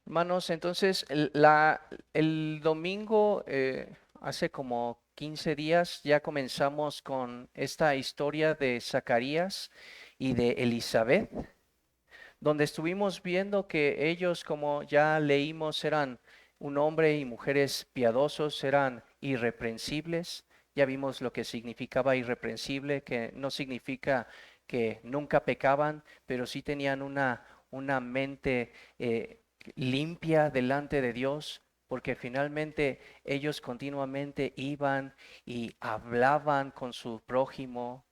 Hermanos, entonces el domingo, hace como 15 días, ya comenzamos con esta historia de Zacarías y de Elizabeth, donde estuvimos viendo que ellos, como ya leímos, eran un hombre y mujeres piadosos, eran irreprensibles. Ya vimos lo que significaba irreprensible, que no significa que nunca pecaban, pero sí tenían una mente limpia delante de Dios, porque finalmente ellos continuamente iban y hablaban con su prójimo,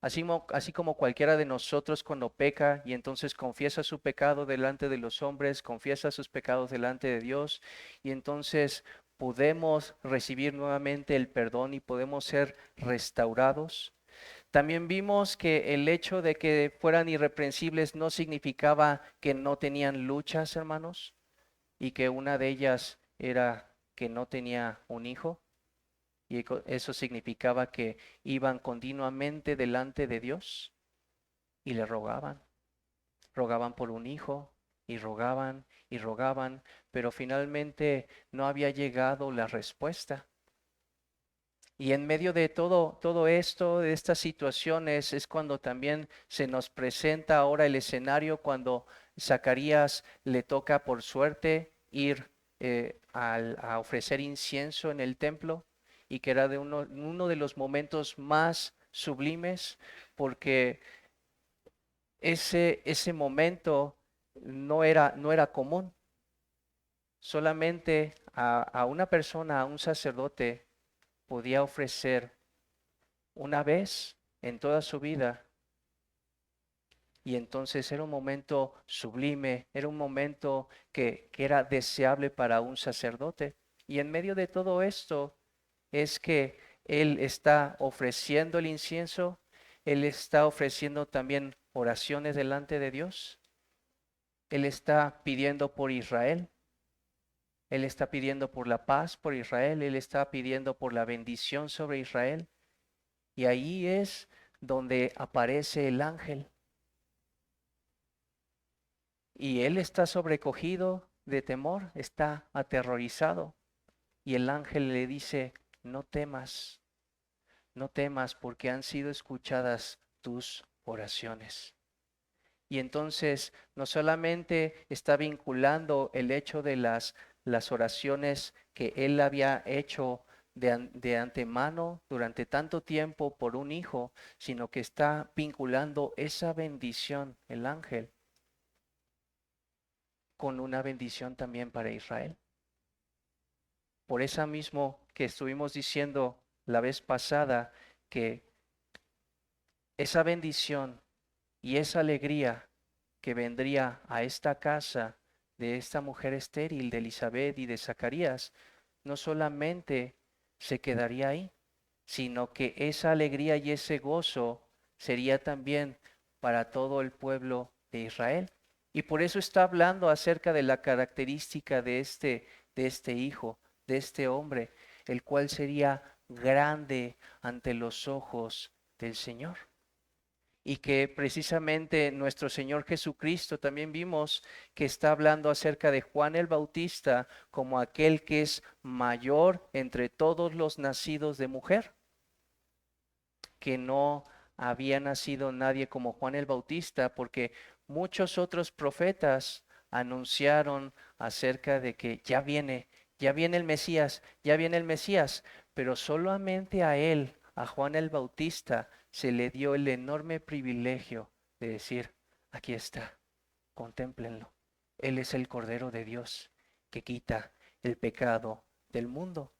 así como cualquiera de nosotros cuando peca y entonces confiesa su pecado delante de los hombres, confiesa sus pecados delante de Dios y entonces podemos recibir nuevamente el perdón y podemos ser restaurados. También vimos que el hecho de que fueran irreprensibles no significaba que no tenían luchas, hermanos, y que una de ellas era que no tenía un hijo. Y eso significaba que iban continuamente delante de Dios y le rogaban por un hijo y rogaban, pero finalmente no había llegado la respuesta. Y en medio de todo esto, de estas situaciones, es cuando también se nos presenta ahora el escenario, cuando Zacarías le toca por suerte ir a ofrecer incienso en el templo, y que era de uno de los momentos más sublimes, porque ese momento no era común. Solamente a una persona, a un sacerdote, podía ofrecer una vez en toda su vida. Y entonces era un momento sublime, era un momento que era deseable para un sacerdote. Y en medio de todo esto es que él está ofreciendo el incienso, él está ofreciendo también oraciones delante de Dios, él está pidiendo por Israel, él está pidiendo por la paz por Israel, él está pidiendo por la bendición sobre Israel. Y ahí es donde aparece el ángel. Y él está sobrecogido de temor, está aterrorizado. Y el ángel le dice, no temas, no temas porque han sido escuchadas tus oraciones. Y entonces no solamente está vinculando el hecho de las oraciones que él había hecho de antemano durante tanto tiempo por un hijo, sino que está vinculando esa bendición, el ángel, con una bendición también para Israel. Por esa mismo que estuvimos diciendo la vez pasada, que esa bendición y esa alegría que vendría a esta casa de esta mujer estéril, de Elizabeth y de Zacarías, no solamente se quedaría ahí, sino que esa alegría y ese gozo sería también para todo el pueblo de Israel. Y por eso está hablando acerca de la característica de este hijo, de este hombre, el cual sería grande ante los ojos del Señor. Y que precisamente nuestro Señor Jesucristo también vimos que está hablando acerca de Juan el Bautista como aquel que es mayor entre todos los nacidos de mujer, que no había nacido nadie como Juan el Bautista, porque muchos otros profetas anunciaron acerca de que ya viene el Mesías, ya viene el Mesías, pero solamente a él, a Juan el Bautista, se le dio el enorme privilegio de decir, aquí está, contémplenlo. Él es el Cordero de Dios que quita el pecado del mundo.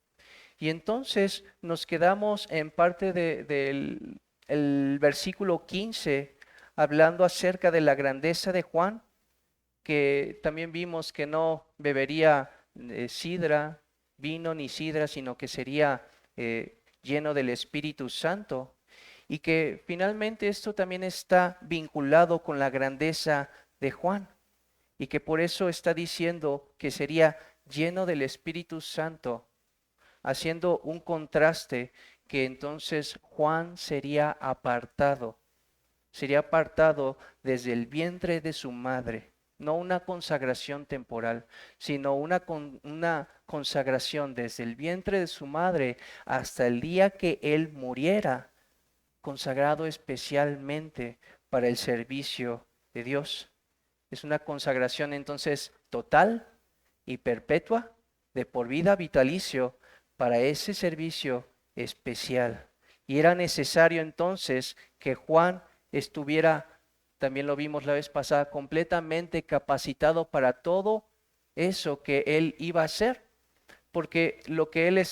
Y entonces nos quedamos en parte del el versículo 15, hablando acerca de la grandeza de Juan, que también vimos que no bebería sidra, vino ni sidra, sino que sería lleno del Espíritu Santo. Y que finalmente esto también está vinculado con la grandeza de Juan. Y que por eso está diciendo que sería lleno del Espíritu Santo, haciendo un contraste, que entonces Juan sería apartado desde el vientre de su madre. no una consagración temporal, sino una consagración desde el vientre de su madre hasta el día que él muriera, consagrado especialmente para el servicio de Dios. Es una consagración entonces total y perpetua, de por vida, vitalicio, para ese servicio especial. Y era necesario entonces que Juan estuviera, también lo vimos la vez pasada, completamente capacitado para todo eso que él iba a hacer. Porque lo que él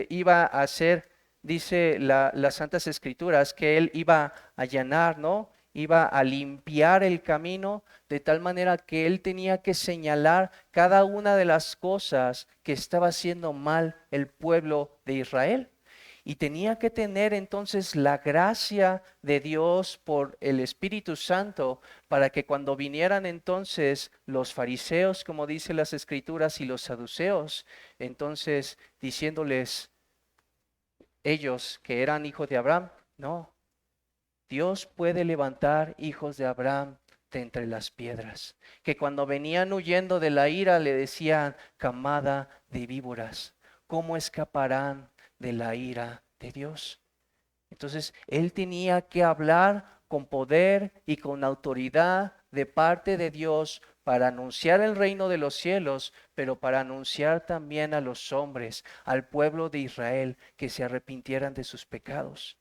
iba a hacer, dice las Santas Escrituras, que él iba a allanar, ¿no? Iba a limpiar el camino de tal manera que él tenía que señalar cada una de las cosas que estaba haciendo mal el pueblo de Israel. Y tenía que tener entonces la gracia de Dios por el Espíritu Santo para que cuando vinieran entonces los fariseos, como dice las Escrituras, y los saduceos, entonces diciéndoles ellos que eran hijos de Abraham, no, Dios puede levantar hijos de Abraham de entre las piedras. Que cuando venían huyendo de la ira le decían, camada de víboras, ¿cómo escaparán de la ira de Dios? Entonces, él tenía que hablar con poder y con autoridad de parte de Dios para anunciar el reino de los cielos, pero para anunciar también a los hombres, al pueblo de Israel, que se arrepintieran de sus pecados.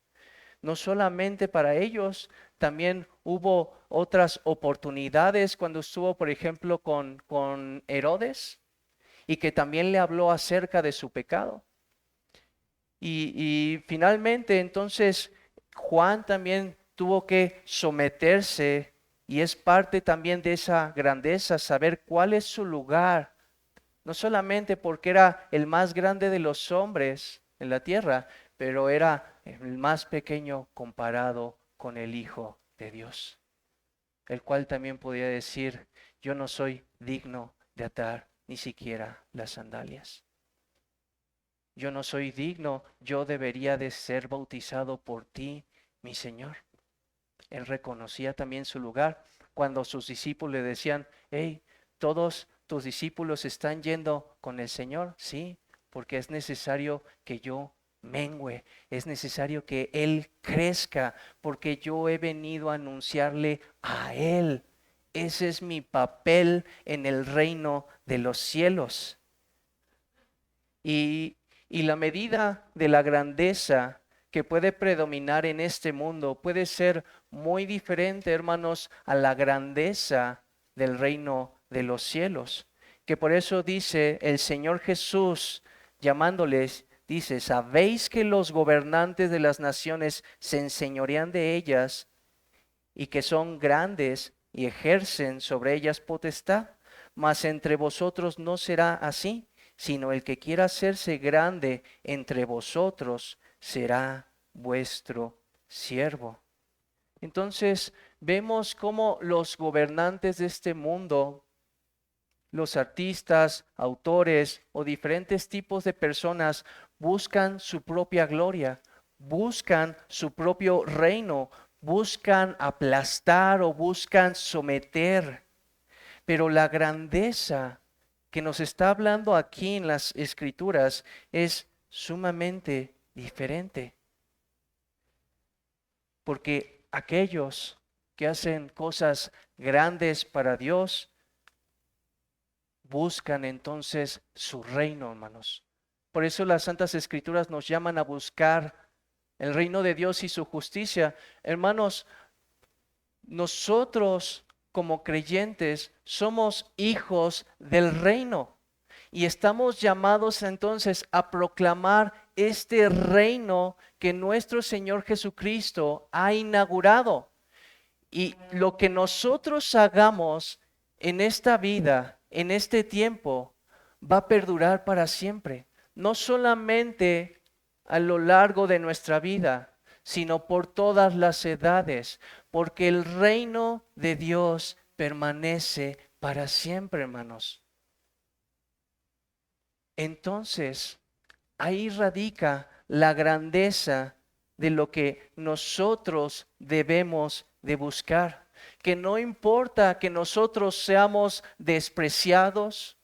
No solamente para ellos, también hubo otras oportunidades cuando estuvo, por ejemplo, con Herodes, y que también le habló acerca de su pecado. Y finalmente, entonces, Juan también tuvo que someterse y es parte también de esa grandeza, saber cuál es su lugar, no solamente porque era el más grande de los hombres en la tierra, pero era el más pequeño comparado con el Hijo de Dios, el cual también podía decir, yo no soy digno de atar ni siquiera las sandalias. Yo no soy digno, yo debería de ser bautizado por ti, mi Señor. Él reconocía también su lugar cuando sus discípulos le decían, hey, todos tus discípulos están yendo con el Señor. Sí, porque es necesario que yo mengüe, es necesario que Él crezca, porque yo he venido a anunciarle a Él. Ese es mi papel en el reino de los cielos. Y la medida de la grandeza que puede predominar en este mundo puede ser muy diferente, hermanos, a la grandeza del reino de los cielos. Que por eso dice el Señor Jesús, llamándoles, dice, ¿sabéis que los gobernantes de las naciones se enseñorean de ellas y que son grandes y ejercen sobre ellas potestad? Mas entre vosotros no será así, sino el que quiera hacerse grande entre vosotros será vuestro siervo. Entonces vemos cómo los gobernantes de este mundo, los artistas, autores o diferentes tipos de personas buscan su propia gloria, buscan su propio reino, buscan aplastar o buscan someter. Pero la grandeza que nos está hablando aquí en las Escrituras es sumamente diferente. Porque aquellos que hacen cosas grandes para Dios buscan entonces su reino, hermanos. Por eso las Santas Escrituras nos llaman a buscar el reino de Dios y su justicia. Hermanos, nosotros como creyentes somos hijos del reino y estamos llamados entonces a proclamar este reino que nuestro Señor Jesucristo ha inaugurado. Y lo que nosotros hagamos en esta vida, en este tiempo, va a perdurar para siempre. No solamente a lo largo de nuestra vida, sino por todas las edades, porque el reino de Dios permanece para siempre, hermanos. Entonces, ahí radica la grandeza de lo que nosotros debemos de buscar. que no importa que nosotros seamos despreciados,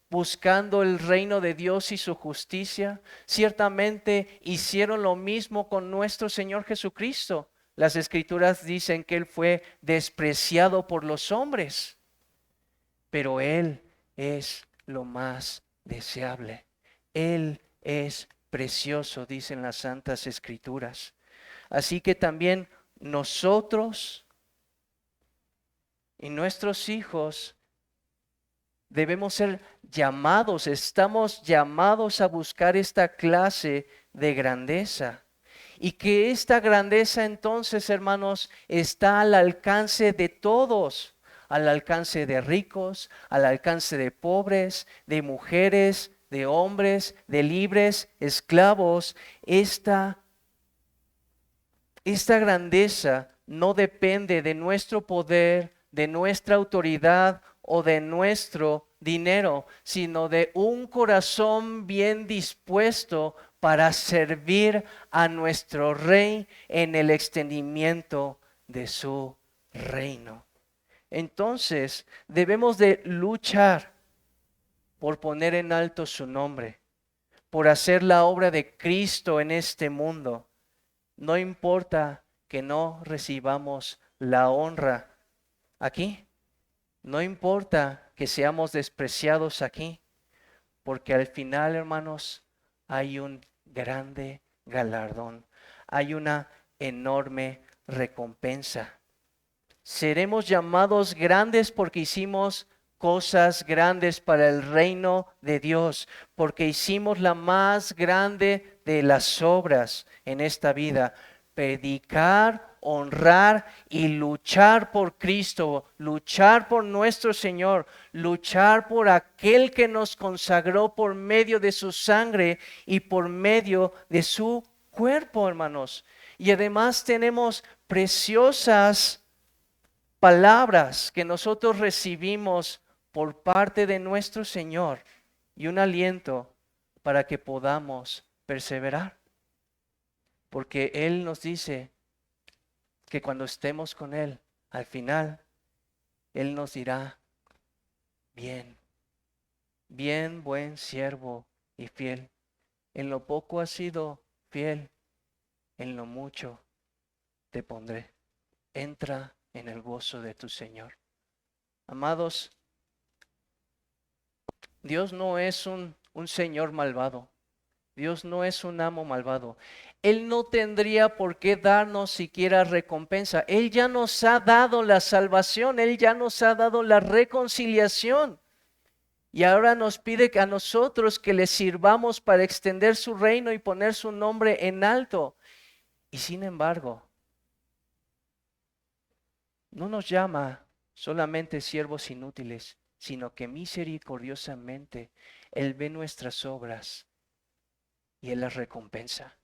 buscando el reino de Dios y su justicia, ciertamente hicieron lo mismo con nuestro Señor Jesucristo. Las Escrituras dicen que Él fue despreciado por los hombres, pero Él es lo más deseable. Él es precioso, dicen las Santas Escrituras. Así que también nosotros y nuestros hijos debemos ser llamados, estamos llamados a buscar esta clase de grandeza. Y que esta grandeza entonces, hermanos, está al alcance de todos, al alcance de ricos, al alcance de pobres, de mujeres, de hombres, de libres, esclavos. Esta grandeza no depende de nuestro poder, de nuestra autoridad o de nuestro dinero, sino de un corazón bien dispuesto para servir a nuestro Rey en el extendimiento de su reino. Entonces, debemos de luchar por poner en alto su nombre, por hacer la obra de Cristo en este mundo. No importa que no recibamos la honra aquí. No importa que seamos despreciados aquí. Porque al final, hermanos, hay un grande galardón. Hay una enorme recompensa. Seremos llamados grandes porque hicimos cosas grandes para el reino de Dios, porque hicimos la más grande de las obras en esta vida: predicar, honrar y luchar por Cristo, luchar por nuestro Señor, luchar por aquel que nos consagró por medio de su sangre y por medio de su cuerpo, hermanos. Y además tenemos preciosas palabras que nosotros recibimos por parte de nuestro Señor y un aliento para que podamos perseverar. Porque Él nos dice que cuando estemos con Él, al final, Él nos dirá: bien, bien, buen siervo y fiel. En lo poco has sido fiel, en lo mucho te pondré. Entra en el gozo de tu Señor. Amados, Dios no es un Señor malvado. Dios no es un amo malvado. Él no tendría por qué darnos siquiera recompensa. Él ya nos ha dado la salvación. Él ya nos ha dado la reconciliación. Y ahora nos pide a nosotros que le sirvamos para extender su reino y poner su nombre en alto. Y sin embargo, no nos llama solamente siervos inútiles, sino que misericordiosamente Él ve nuestras obras y Él las recompensa.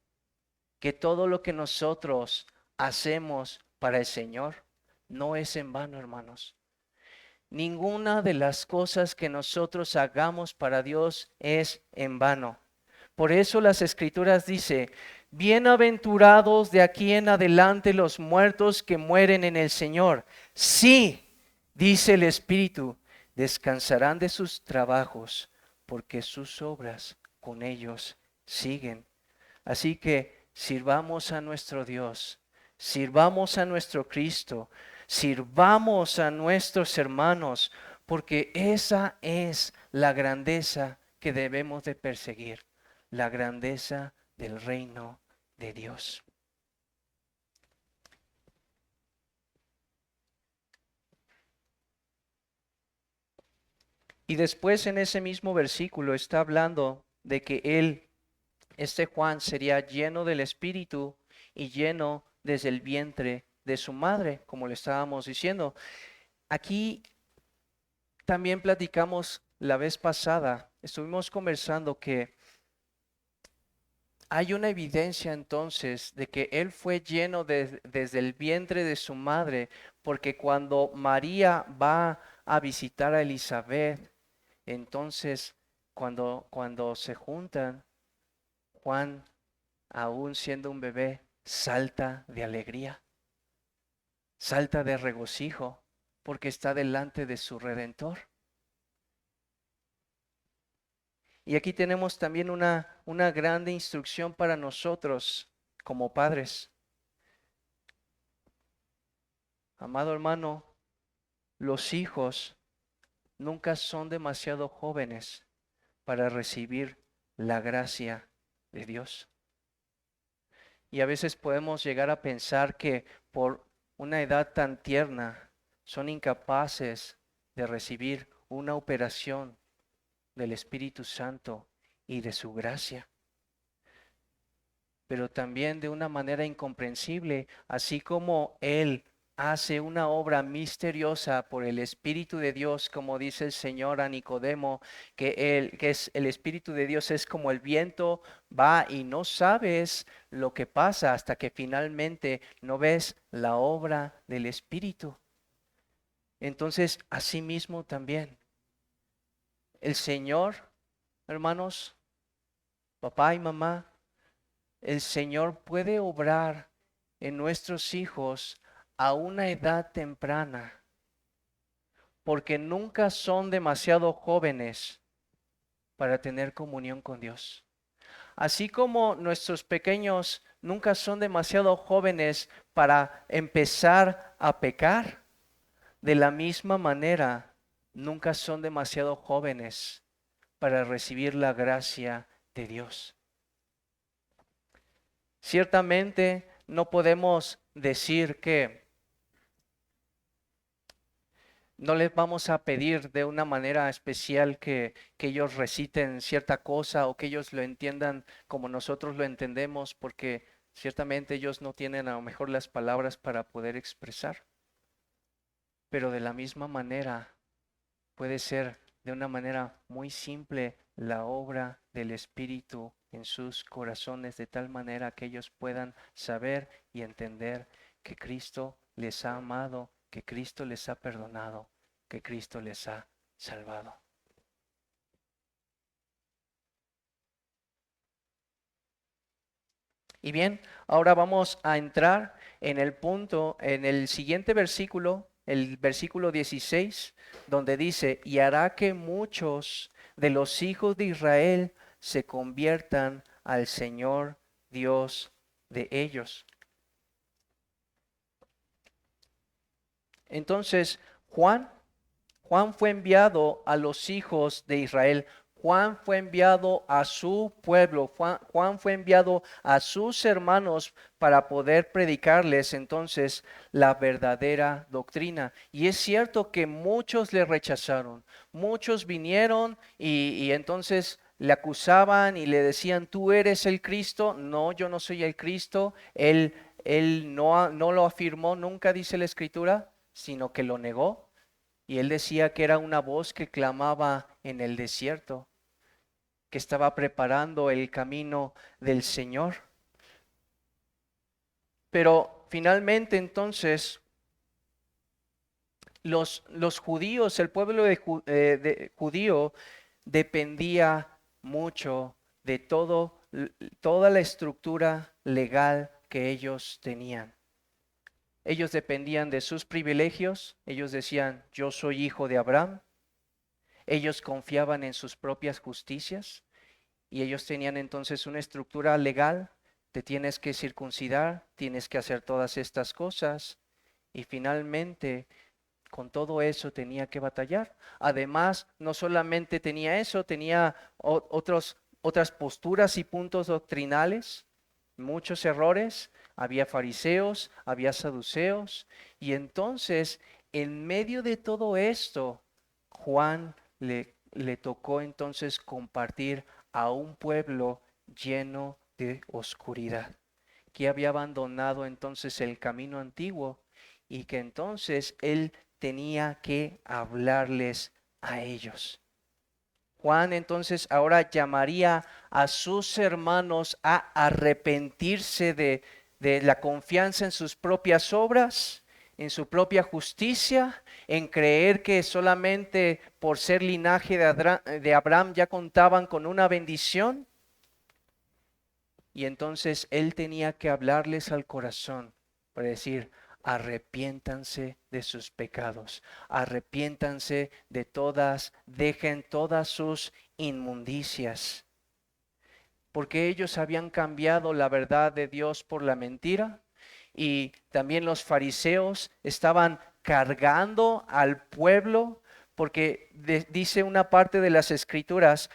Que todo lo que nosotros hacemos para el Señor no es en vano, hermanos. Ninguna de las cosas que nosotros hagamos para Dios es en vano. Por eso las Escrituras dice: bienaventurados de aquí en adelante los muertos que mueren en el Señor. Sí, dice el Espíritu, descansarán de sus trabajos, porque sus obras con ellos siguen. Así que sirvamos a nuestro Dios, sirvamos a nuestro Cristo, sirvamos a nuestros hermanos, porque esa es la grandeza que debemos de perseguir, la grandeza del reino de Dios. Y después en ese mismo versículo está hablando de que este Juan sería lleno del Espíritu y lleno desde el vientre de su madre, como le estábamos diciendo. Aquí también platicamos la vez pasada, estuvimos conversando que hay una evidencia entonces de que él fue lleno desde el vientre de su madre, porque cuando María va a visitar a Elizabeth, entonces cuando se juntan, Juan, aún siendo un bebé, salta de alegría. salta de regocijo porque está delante de su Redentor. Y aquí tenemos también una grande instrucción para nosotros como padres. Amado hermano, los hijos nunca son demasiado jóvenes para recibir la gracia de Dios. Y a veces podemos llegar a pensar que por una edad tan tierna son incapaces de recibir una operación del Espíritu Santo y de su gracia. Pero también de una manera incomprensible, así como Él hace una obra misteriosa por el Espíritu de Dios, como dice el Señor a Nicodemo, que es el Espíritu de Dios es como el viento, va y no sabes lo que pasa hasta que finalmente no ves la obra del Espíritu. Entonces, asimismo también, el Señor, hermanos, papá y mamá, el Señor puede obrar en nuestros hijos a una edad temprana, porque nunca son demasiado jóvenes para tener comunión con Dios. Así como nuestros pequeños nunca son demasiado jóvenes para empezar a pecar, de la misma manera, nunca son demasiado jóvenes para recibir la gracia de Dios. Ciertamente no podemos decir que no les vamos a pedir de una manera especial que ellos reciten cierta cosa o que ellos lo entiendan como nosotros lo entendemos, porque ciertamente ellos no tienen a lo mejor las palabras para poder expresar. Pero de la misma manera puede ser de una manera muy simple la obra del Espíritu en sus corazones, de tal manera que ellos puedan saber y entender que Cristo les ha amado, que Cristo les ha perdonado, que Cristo les ha salvado. Y bien, ahora vamos a entrar en el punto, en el siguiente versículo, el versículo 16, donde dice, y hará que muchos de los hijos de Israel se conviertan al Señor Dios de ellos. Entonces, Juan fue enviado a los hijos de Israel. Juan fue enviado a su pueblo. Juan fue enviado a sus hermanos para poder predicarles entonces la verdadera doctrina. Y es cierto que muchos le rechazaron. Muchos vinieron y entonces le acusaban y le decían, ¿tú eres el Cristo? No, yo no soy el Cristo. Él no lo afirmó nunca, dice la Escritura, sino que lo negó. Y él decía que era una voz que clamaba en el desierto, que estaba preparando el camino del Señor. Pero finalmente entonces los judíos, el pueblo judío dependía mucho de toda la estructura legal que ellos tenían. Ellos dependían de sus privilegios. Ellos decían, yo soy hijo de Abraham. Ellos confiaban en sus propias justicias y ellos tenían entonces una estructura legal. Te tienes que circuncidar, tienes que hacer todas estas cosas y finalmente con todo eso tenía que batallar. Además, no solamente tenía eso, tenía otras posturas y puntos doctrinales, muchos errores. Había fariseos, había saduceos y entonces en medio de todo esto, Juan le tocó entonces compartir a un pueblo lleno de oscuridad, que había abandonado entonces el camino antiguo y que entonces él tenía que hablarles a ellos. Juan entonces ahora llamaría a sus hermanos a arrepentirse de la confianza en sus propias obras, en su propia justicia, en creer que solamente por ser linaje de Abraham ya contaban con una bendición. Y entonces él tenía que hablarles al corazón para decir, arrepiéntanse de sus pecados, arrepiéntanse de todas, dejen todas sus inmundicias, porque ellos habían cambiado la verdad de Dios por la mentira. Y también los fariseos estaban cargando al pueblo, porque dice una parte de las escrituras,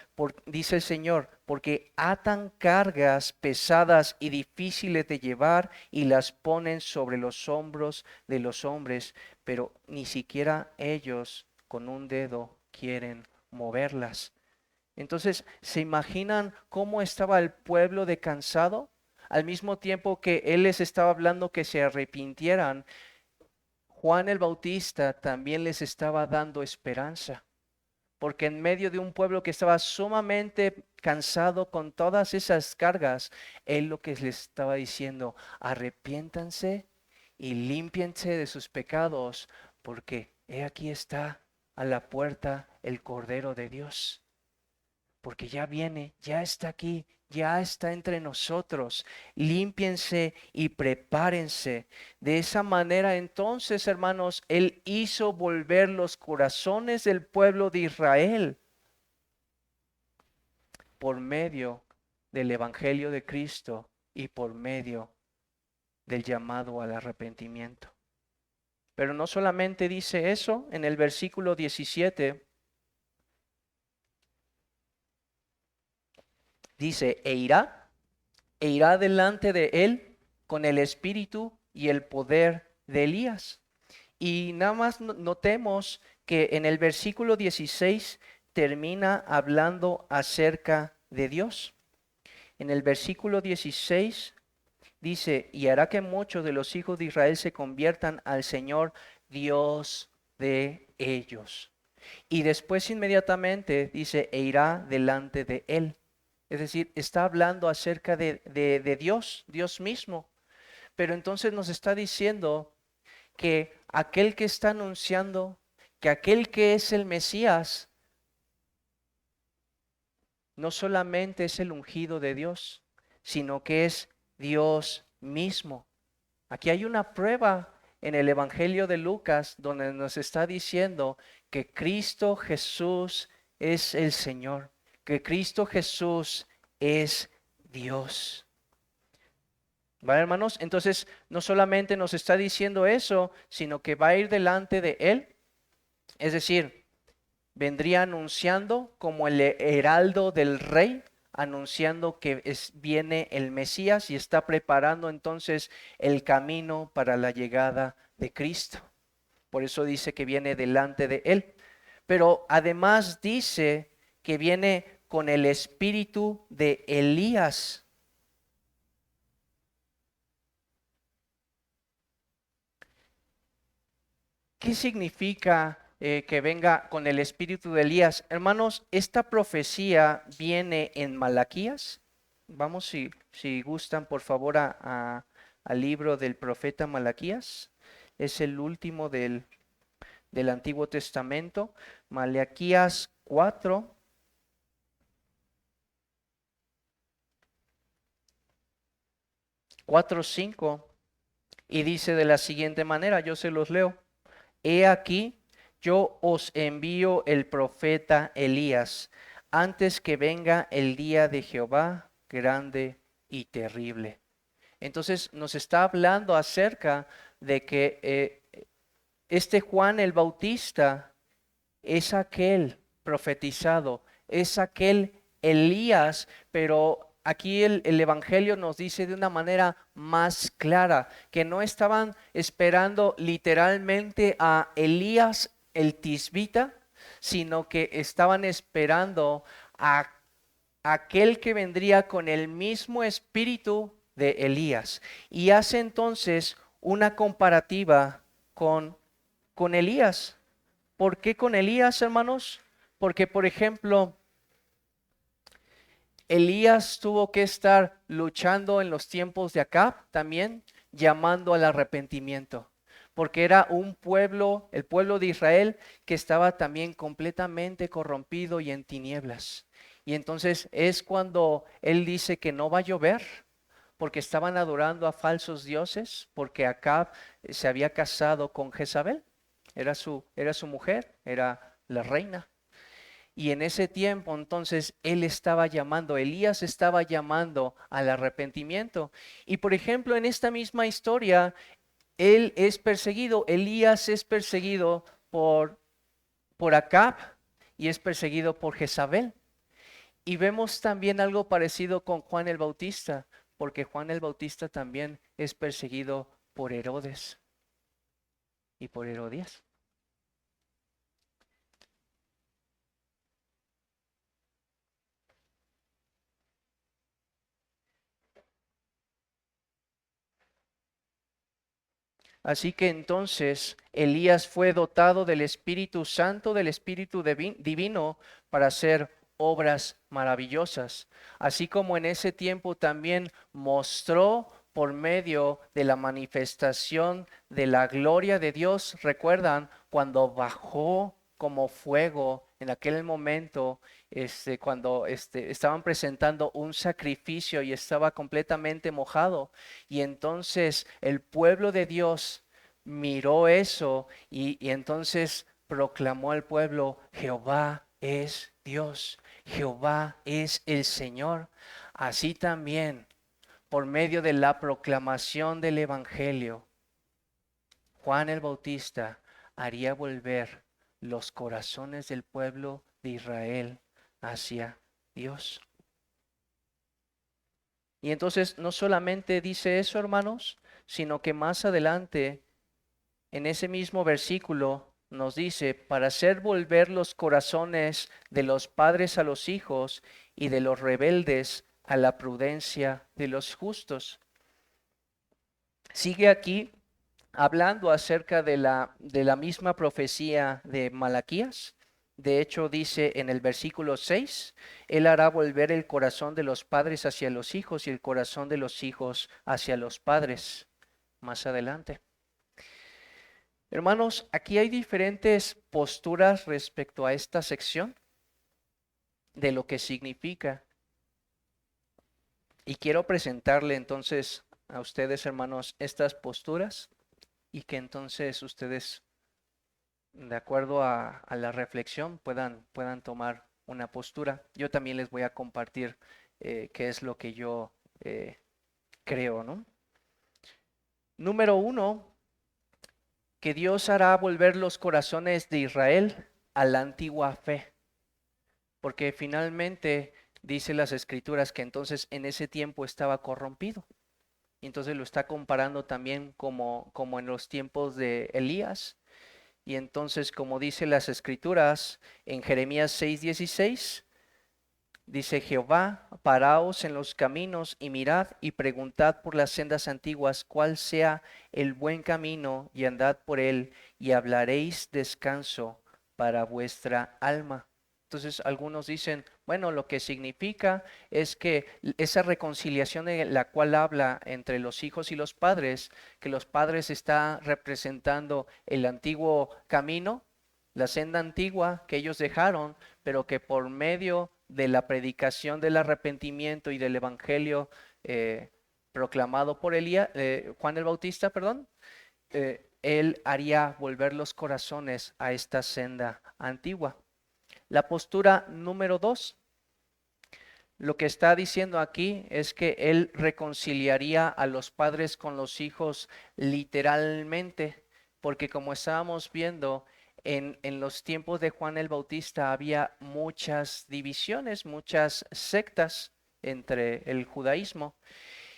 dice el Señor, porque atan cargas pesadas y difíciles de llevar y las ponen sobre los hombros de los hombres, pero ni siquiera ellos con un dedo quieren moverlas. Entonces, ¿se imaginan cómo estaba el pueblo de cansado? Al mismo tiempo que Él les estaba hablando que se arrepintieran, Juan el Bautista también les estaba dando esperanza. Porque en medio de un pueblo que estaba sumamente cansado con todas esas cargas, Él lo que les estaba diciendo, arrepiéntanse y límpiense de sus pecados, porque he aquí está a la puerta el Cordero de Dios. Porque ya viene, ya está aquí, ya está entre nosotros. Límpiense y prepárense. De esa manera entonces, hermanos, Él hizo volver los corazones del pueblo de Israel por medio del Evangelio de Cristo y por medio del llamado al arrepentimiento. Pero no solamente dice eso, en el versículo 17 dice, e irá delante de él con el espíritu y el poder de Elías. Y nada más notemos que en el versículo 16 termina hablando acerca de Dios. En el versículo 16 dice, y hará que muchos de los hijos de Israel se conviertan al Señor Dios de ellos. Y después inmediatamente dice, e irá delante de él. Es decir, está hablando acerca de Dios, Dios mismo. Pero entonces nos está diciendo que aquel que está anunciando, que aquel que es el Mesías, no solamente es el ungido de Dios, sino que es Dios mismo. Aquí hay una prueba en el Evangelio de Lucas donde nos está diciendo que Cristo Jesús es el Señor, que Cristo Jesús es Dios. ¿Vale, hermanos? Entonces, no solamente nos está diciendo eso, sino que va a ir delante de Él. Es decir, vendría anunciando como el heraldo del rey, anunciando que viene el Mesías y está preparando entonces el camino para la llegada de Cristo. Por eso dice que viene delante de Él. Pero además dice que viene con el espíritu de Elías. ¿Qué significa que venga con el espíritu de Elías? Hermanos, esta profecía viene en Malaquías. Vamos, si gustan, por favor, al libro del profeta Malaquías. Es el último del Antiguo Testamento. Malaquías 4. 4:5. Y dice de la siguiente manera, yo se los leo. He aquí, yo os envío el profeta Elías, antes que venga el día de Jehová grande y terrible. Entonces nos está hablando acerca de que este Juan el Bautista es aquel profetizado, es aquel Elías, pero aquí el Evangelio nos dice de una manera más clara que no estaban esperando literalmente a Elías el tisbita, sino que estaban esperando a aquel que vendría con el mismo espíritu de Elías. Y hace entonces una comparativa con Elías. ¿Por qué con Elías, hermanos? Porque, por ejemplo, Elías tuvo que estar luchando en los tiempos de Acab también, llamando al arrepentimiento, porque era un pueblo, el pueblo de Israel, que estaba también completamente corrompido y en tinieblas. Y entonces es cuando él dice que no va a llover, porque estaban adorando a falsos dioses, porque Acab se había casado con Jezabel, era su mujer, era la reina. Y en ese tiempo entonces Elías estaba llamando al arrepentimiento. Y por ejemplo, en esta misma historia, Elías es perseguido por Acab y es perseguido por Jezabel. Y vemos también algo parecido con Juan el Bautista, porque Juan el Bautista también es perseguido por Herodes y por Herodías. Así que entonces Elías fue dotado del Espíritu Santo, del Espíritu Divino, para hacer obras maravillosas. Así como en ese tiempo también mostró por medio de la manifestación de la gloria de Dios. ¿Recuerdan cuando bajó como fuego en aquel momento, cuando estaban presentando un sacrificio y estaba completamente mojado? Y entonces el pueblo de Dios miró eso y entonces proclamó al pueblo: Jehová es Dios, Jehová es el Señor. Así también, por medio de la proclamación del Evangelio, Juan el Bautista haría volver los corazones del pueblo de Israel hacia Dios. Y entonces no solamente dice eso, hermanos, sino que más adelante, en ese mismo versículo, nos dice: para hacer volver los corazones de los padres a los hijos y de los rebeldes a la prudencia de los justos. Sigue aquí hablando acerca de la misma profecía de Malaquías. De hecho, dice en el versículo 6, Él hará volver el corazón de los padres hacia los hijos y el corazón de los hijos hacia los padres. Más adelante. Hermanos, aquí hay diferentes posturas respecto a esta sección de lo que significa. Y quiero presentarle entonces a ustedes, hermanos, estas posturas y que entonces ustedes, de acuerdo a la reflexión, puedan tomar una postura. Yo también les voy a compartir qué es lo que yo creo, ¿no? Número 1, que Dios hará volver los corazones de Israel a la antigua fe, porque finalmente dice las Escrituras que entonces en ese tiempo estaba corrompido. Y entonces lo está comparando también como en los tiempos de Elías. Y entonces, como dice las Escrituras en Jeremías 6:16, dice: Jehová, paraos en los caminos y mirad y preguntad por las sendas antiguas cuál sea el buen camino, y andad por él y hablaréis descanso para vuestra alma. Entonces algunos dicen, bueno, lo que significa es que esa reconciliación de la cual habla entre los hijos y los padres, que los padres están representando el antiguo camino, la senda antigua que ellos dejaron, pero que por medio de la predicación del arrepentimiento y del evangelio proclamado por Juan el Bautista, perdón, él haría volver los corazones a esta senda antigua. La postura número 2, lo que está diciendo aquí es que él reconciliaría a los padres con los hijos literalmente, porque como estábamos viendo, en los tiempos de Juan el Bautista había muchas divisiones, muchas sectas entre el judaísmo.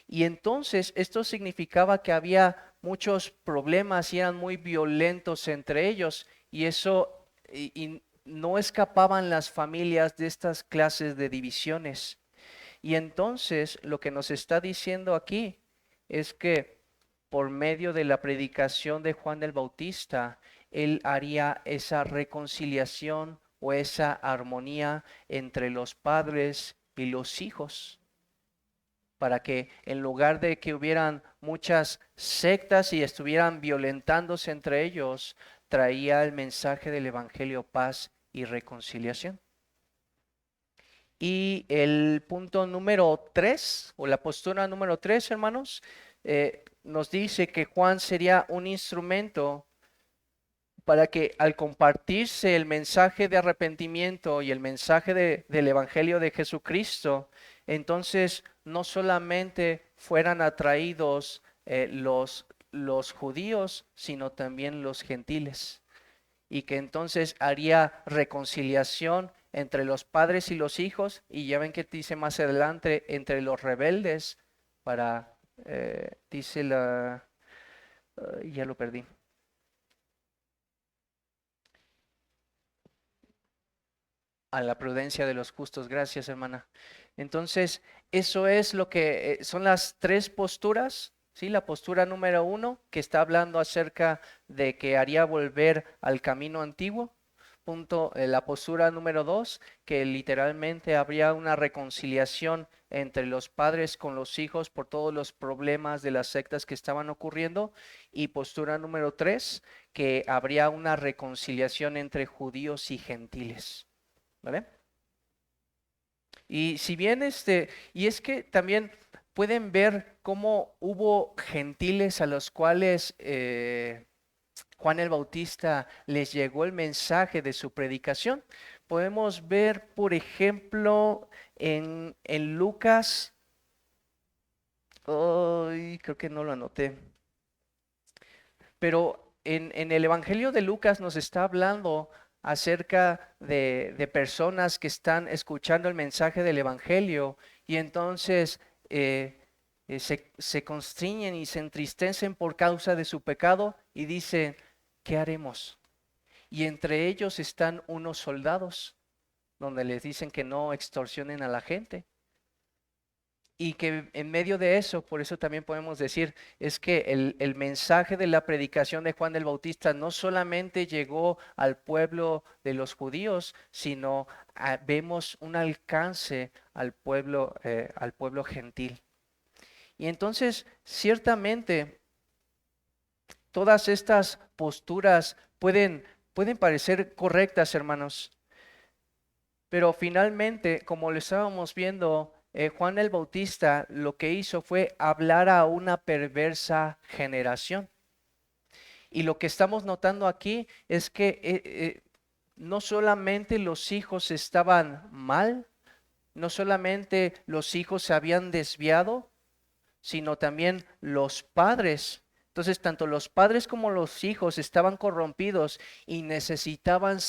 Y entonces esto significaba que había muchos problemas y eran muy violentos entre ellos. Y eso, y no escapaban las familias de estas clases de divisiones. Y entonces lo que nos está diciendo aquí es que por medio de la predicación de Juan el Bautista, él haría esa reconciliación o esa armonía entre los padres y los hijos, para que en lugar de que hubieran muchas sectas y estuvieran violentándose entre ellos, traía el mensaje del Evangelio paz y reconciliación. Y el punto número 3, o la postura número 3, hermanos, nos dice que Juan sería un instrumento para que al compartirse el mensaje de arrepentimiento y el mensaje del Evangelio de Jesucristo, entonces no solamente fueran atraídos los judíos, sino también los gentiles, y que entonces haría reconciliación entre los padres y los hijos, y ya ven que dice más adelante, entre los rebeldes, dice ya lo perdí. A la prudencia de los justos. Gracias, hermana. Entonces, eso es lo que son las tres posturas. Sí, la postura número 1, que está hablando acerca de que haría volver al camino antiguo. La postura número 2, que literalmente habría una reconciliación entre los padres con los hijos por todos los problemas de las sectas que estaban ocurriendo. Y postura número 3, que habría una reconciliación entre judíos y gentiles. ¿Vale? Y si bien y es que también pueden ver cómo hubo gentiles a los cuales Juan el Bautista les llegó el mensaje de su predicación. Podemos ver, por ejemplo, en Lucas, ay, creo que no lo anoté, pero en el Evangelio de Lucas nos está hablando acerca de personas que están escuchando el mensaje del Evangelio y entonces se constriñen y se entristecen por causa de su pecado y dicen, ¿qué haremos? Y entre ellos están unos soldados donde les dicen que no extorsionen a la gente. Y que en medio de eso, por eso también podemos decir, es que el mensaje de la predicación de Juan el Bautista no solamente llegó al pueblo de los judíos, sino vemos un alcance al pueblo gentil. Y entonces, ciertamente, todas estas posturas pueden parecer correctas, hermanos, pero finalmente, como lo estábamos viendo, Juan el Bautista lo que hizo fue hablar a una perversa generación. Y lo que estamos notando aquí es que no solamente los hijos estaban mal, no solamente los hijos se habían desviado, sino también los padres. Entonces, tanto los padres como los hijos estaban corrompidos y necesitaban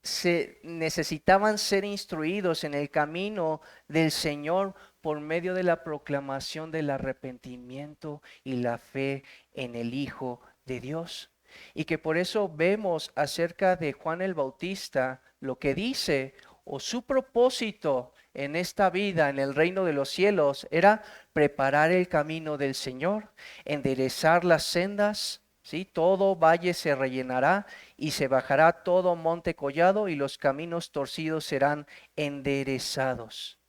ser instruidos en el camino del Señor por medio de la proclamación del arrepentimiento y la fe en el Hijo de Dios. Y que por eso vemos acerca de Juan el Bautista lo que dice, o su propósito en esta vida, en el reino de los cielos, era preparar el camino del Señor, enderezar las sendas, ¿sí? Todo valle se rellenará y se bajará todo monte collado y los caminos torcidos serán enderezados.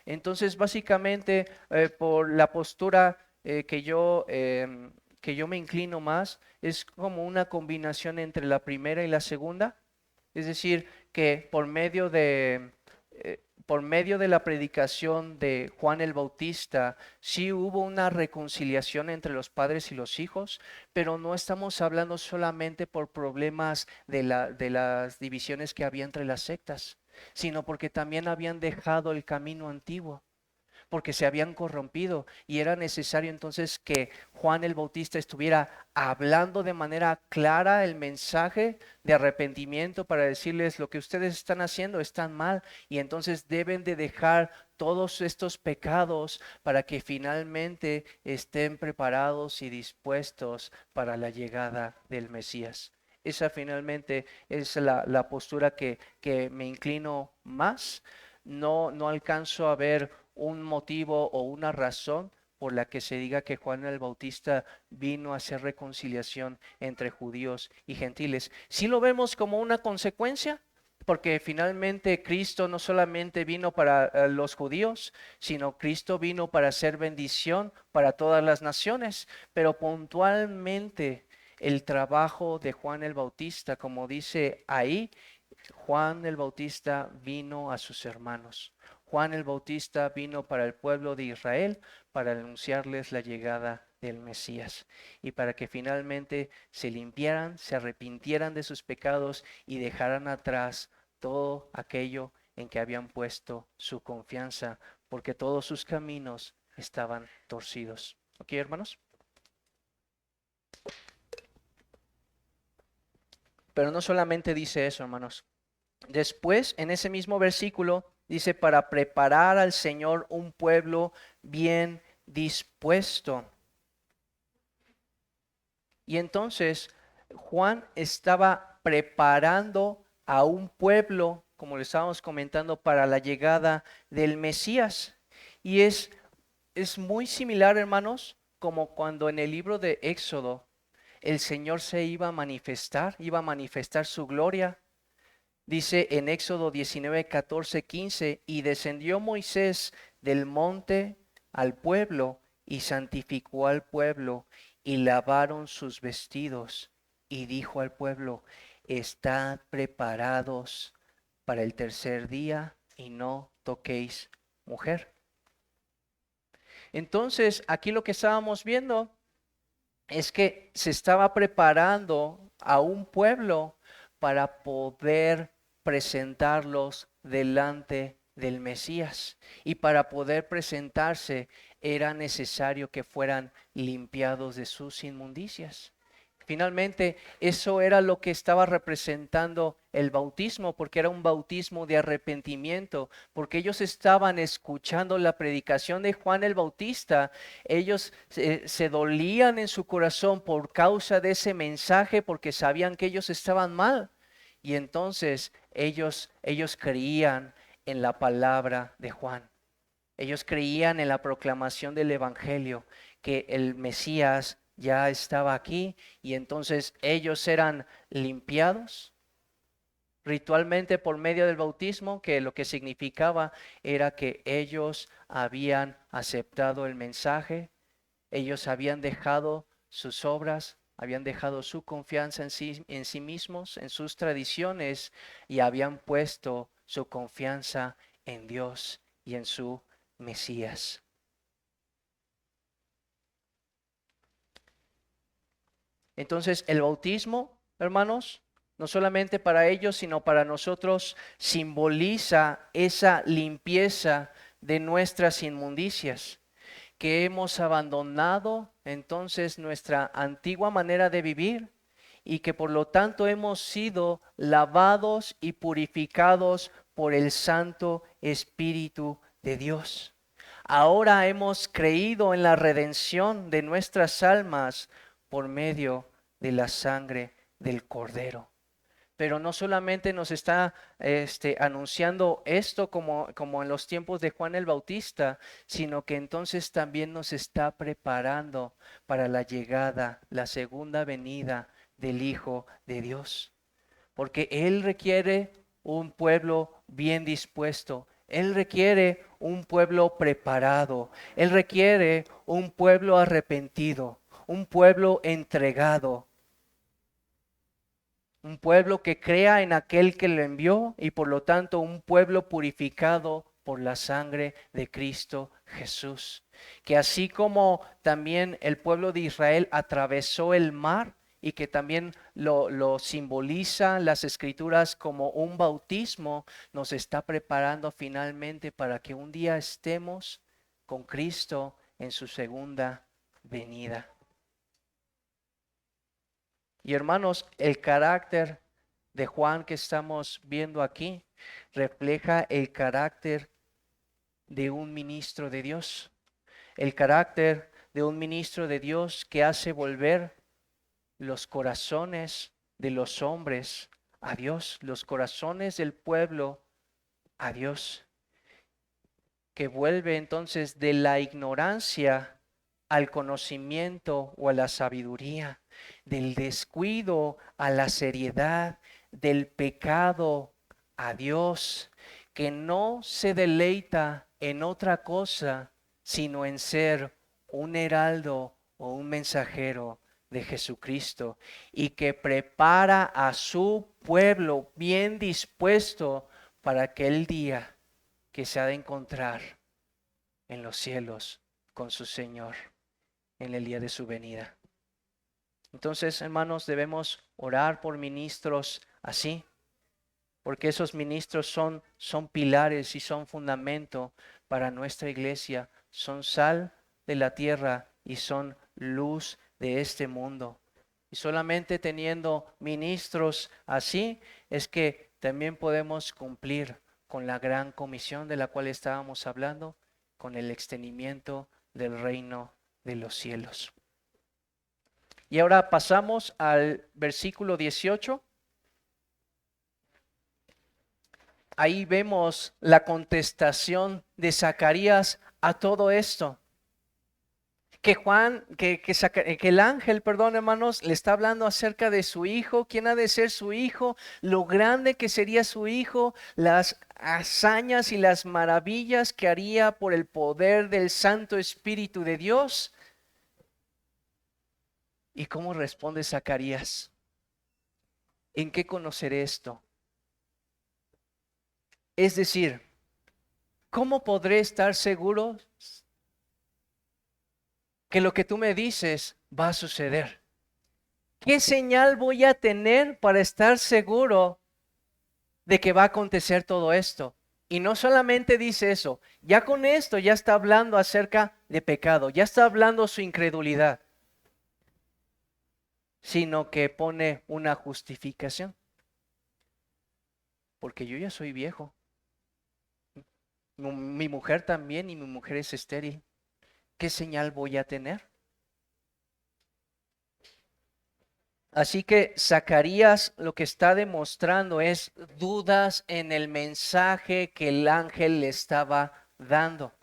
Entonces, básicamente, por la postura que yo me inclino más, es como una combinación entre la primera y la segunda. Es decir, que por medio de la predicación de Juan el Bautista, sí hubo una reconciliación entre los padres y los hijos, pero no estamos hablando solamente por problemas de las divisiones que había entre las sectas, sino porque también habían dejado el camino antiguo, porque se habían corrompido y era necesario entonces que Juan el Bautista estuviera hablando de manera clara el mensaje de arrepentimiento para decirles lo que ustedes están haciendo están mal y entonces deben de dejar todos estos pecados para que finalmente estén preparados y dispuestos para la llegada del Mesías. Esa finalmente es la postura que me inclino más. No alcanzo a ver un motivo o una razón por la que se diga que Juan el Bautista vino a hacer reconciliación entre judíos y gentiles. Sí lo vemos como una consecuencia, porque finalmente Cristo no solamente vino para los judíos, sino Cristo vino para hacer bendición para todas las naciones, pero puntualmente el trabajo de Juan el Bautista, como dice ahí, Juan el Bautista vino a sus hermanos. Juan el Bautista vino para el pueblo de Israel para anunciarles la llegada del Mesías y para que finalmente se limpiaran, se arrepintieran de sus pecados y dejaran atrás todo aquello en que habían puesto su confianza, porque todos sus caminos estaban torcidos. ¿Ok, hermanos? Pero no solamente dice eso, hermanos. Después, en ese mismo versículo, dice, para preparar al Señor un pueblo bien dispuesto. Y entonces Juan estaba preparando a un pueblo, como le estábamos comentando, para la llegada del Mesías. Y es muy similar, hermanos, como cuando en el libro de Éxodo el Señor se iba a manifestar su gloria. Dice en Éxodo 19, 14, 15, y descendió Moisés del monte al pueblo y santificó al pueblo y lavaron sus vestidos y dijo al pueblo, estad preparados para el tercer día y no toquéis mujer. Entonces, aquí lo que estábamos viendo es que se estaba preparando a un pueblo para poder presentarlos delante del Mesías. Y para poder presentarse era necesario que fueran limpiados de sus inmundicias. Finalmente, eso era lo que estaba representando el bautismo, porque era un bautismo de arrepentimiento, porque ellos estaban escuchando la predicación de Juan el Bautista, ellos se dolían en su corazón por causa de ese mensaje, porque sabían que ellos estaban mal, y entonces ellos creían en la palabra de Juan. Ellos creían en la proclamación del Evangelio, que el Mesías ya estaba aquí y entonces ellos eran limpiados ritualmente por medio del bautismo, que lo que significaba era que ellos habían aceptado el mensaje, ellos habían dejado sus obras, habían dejado su confianza en sí mismos, en sus tradiciones y habían puesto su confianza en Dios y en su Mesías. Entonces, el bautismo, hermanos, no solamente para ellos, sino para nosotros, simboliza esa limpieza de nuestras inmundicias, que hemos abandonado entonces nuestra antigua manera de vivir y que por lo tanto hemos sido lavados y purificados por el Santo Espíritu de Dios. Ahora hemos creído en la redención de nuestras almas por medio de la sangre del Cordero. Pero no solamente nos está anunciando esto como en los tiempos de Juan el Bautista, sino que entonces también nos está preparando para la llegada, la segunda venida del Hijo de Dios. Porque Él requiere un pueblo bien dispuesto. Él requiere un pueblo preparado. Él requiere un pueblo arrepentido, un pueblo entregado. Un pueblo que crea en aquel que lo envió y por lo tanto un pueblo purificado por la sangre de Cristo Jesús. Que así como también el pueblo de Israel atravesó el mar y que también lo simboliza las escrituras como un bautismo, nos está preparando finalmente para que un día estemos con Cristo en su segunda venida. Y hermanos, el carácter de Juan que estamos viendo aquí refleja el carácter de un ministro de Dios. El carácter de un ministro de Dios que hace volver los corazones de los hombres a Dios, los corazones del pueblo a Dios, que vuelve entonces de la ignorancia al conocimiento o a la sabiduría, del descuido a la seriedad, del pecado a Dios, que no se deleita en otra cosa, sino en ser un heraldo o un mensajero de Jesucristo y que prepara a su pueblo bien dispuesto para aquel día que se ha de encontrar en los cielos con su Señor en el día de su venida. Entonces, hermanos, debemos orar por ministros así, porque esos ministros son pilares y son fundamento para nuestra iglesia, son sal de la tierra y son luz de este mundo. Y solamente teniendo ministros así es que también podemos cumplir con la gran comisión de la cual estábamos hablando, con el extendimiento del reino de los cielos. Y ahora pasamos al versículo 18. Ahí vemos la contestación de Zacarías a todo esto. Que el ángel, perdón, hermanos, le está hablando acerca de su hijo, quién ha de ser su hijo, lo grande que sería su hijo, las hazañas y las maravillas que haría por el poder del Santo Espíritu de Dios. ¿Y cómo responde Zacarías? ¿En qué conoceré esto? Es decir, ¿cómo podré estar seguro que lo que tú me dices va a suceder? ¿Qué señal voy a tener para estar seguro de que va a acontecer todo esto? Y no solamente dice eso, ya con esto ya está hablando acerca de pecado, ya está hablando su incredulidad, sino que pone una justificación. Porque yo ya soy viejo. Mi mujer también y mi mujer es estéril. ¿Qué señal voy a tener? Así que Zacarías lo que está demostrando es dudas en el mensaje que el ángel le estaba dando.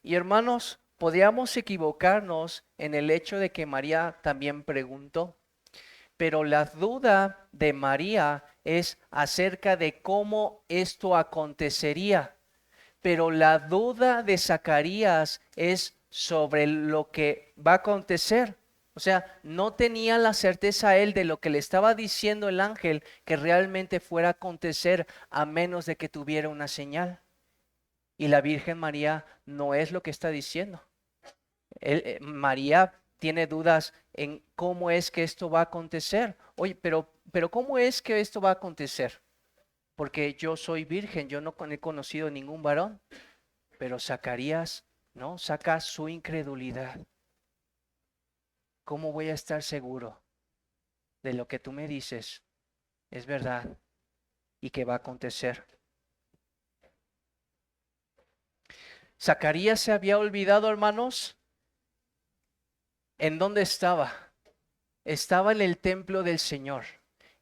Y hermanos, podríamos equivocarnos en el hecho de que María también preguntó, pero la duda de María es acerca de cómo esto acontecería. Pero la duda de Zacarías es sobre lo que va a acontecer. O sea, no tenía la certeza él de lo que le estaba diciendo el ángel que realmente fuera a acontecer a menos de que tuviera una señal. Y la Virgen María no es lo que está diciendo. María tiene dudas en cómo es que esto va a acontecer. Oye, pero ¿cómo es que esto va a acontecer? Porque yo soy virgen, yo no he conocido ningún varón. Pero Zacarías, ¿no? Saca su incredulidad. ¿Cómo voy a estar seguro de lo que tú me dices es verdad y que va a acontecer? Zacarías se había olvidado, hermanos, ¿en dónde estaba? Estaba en el templo del Señor.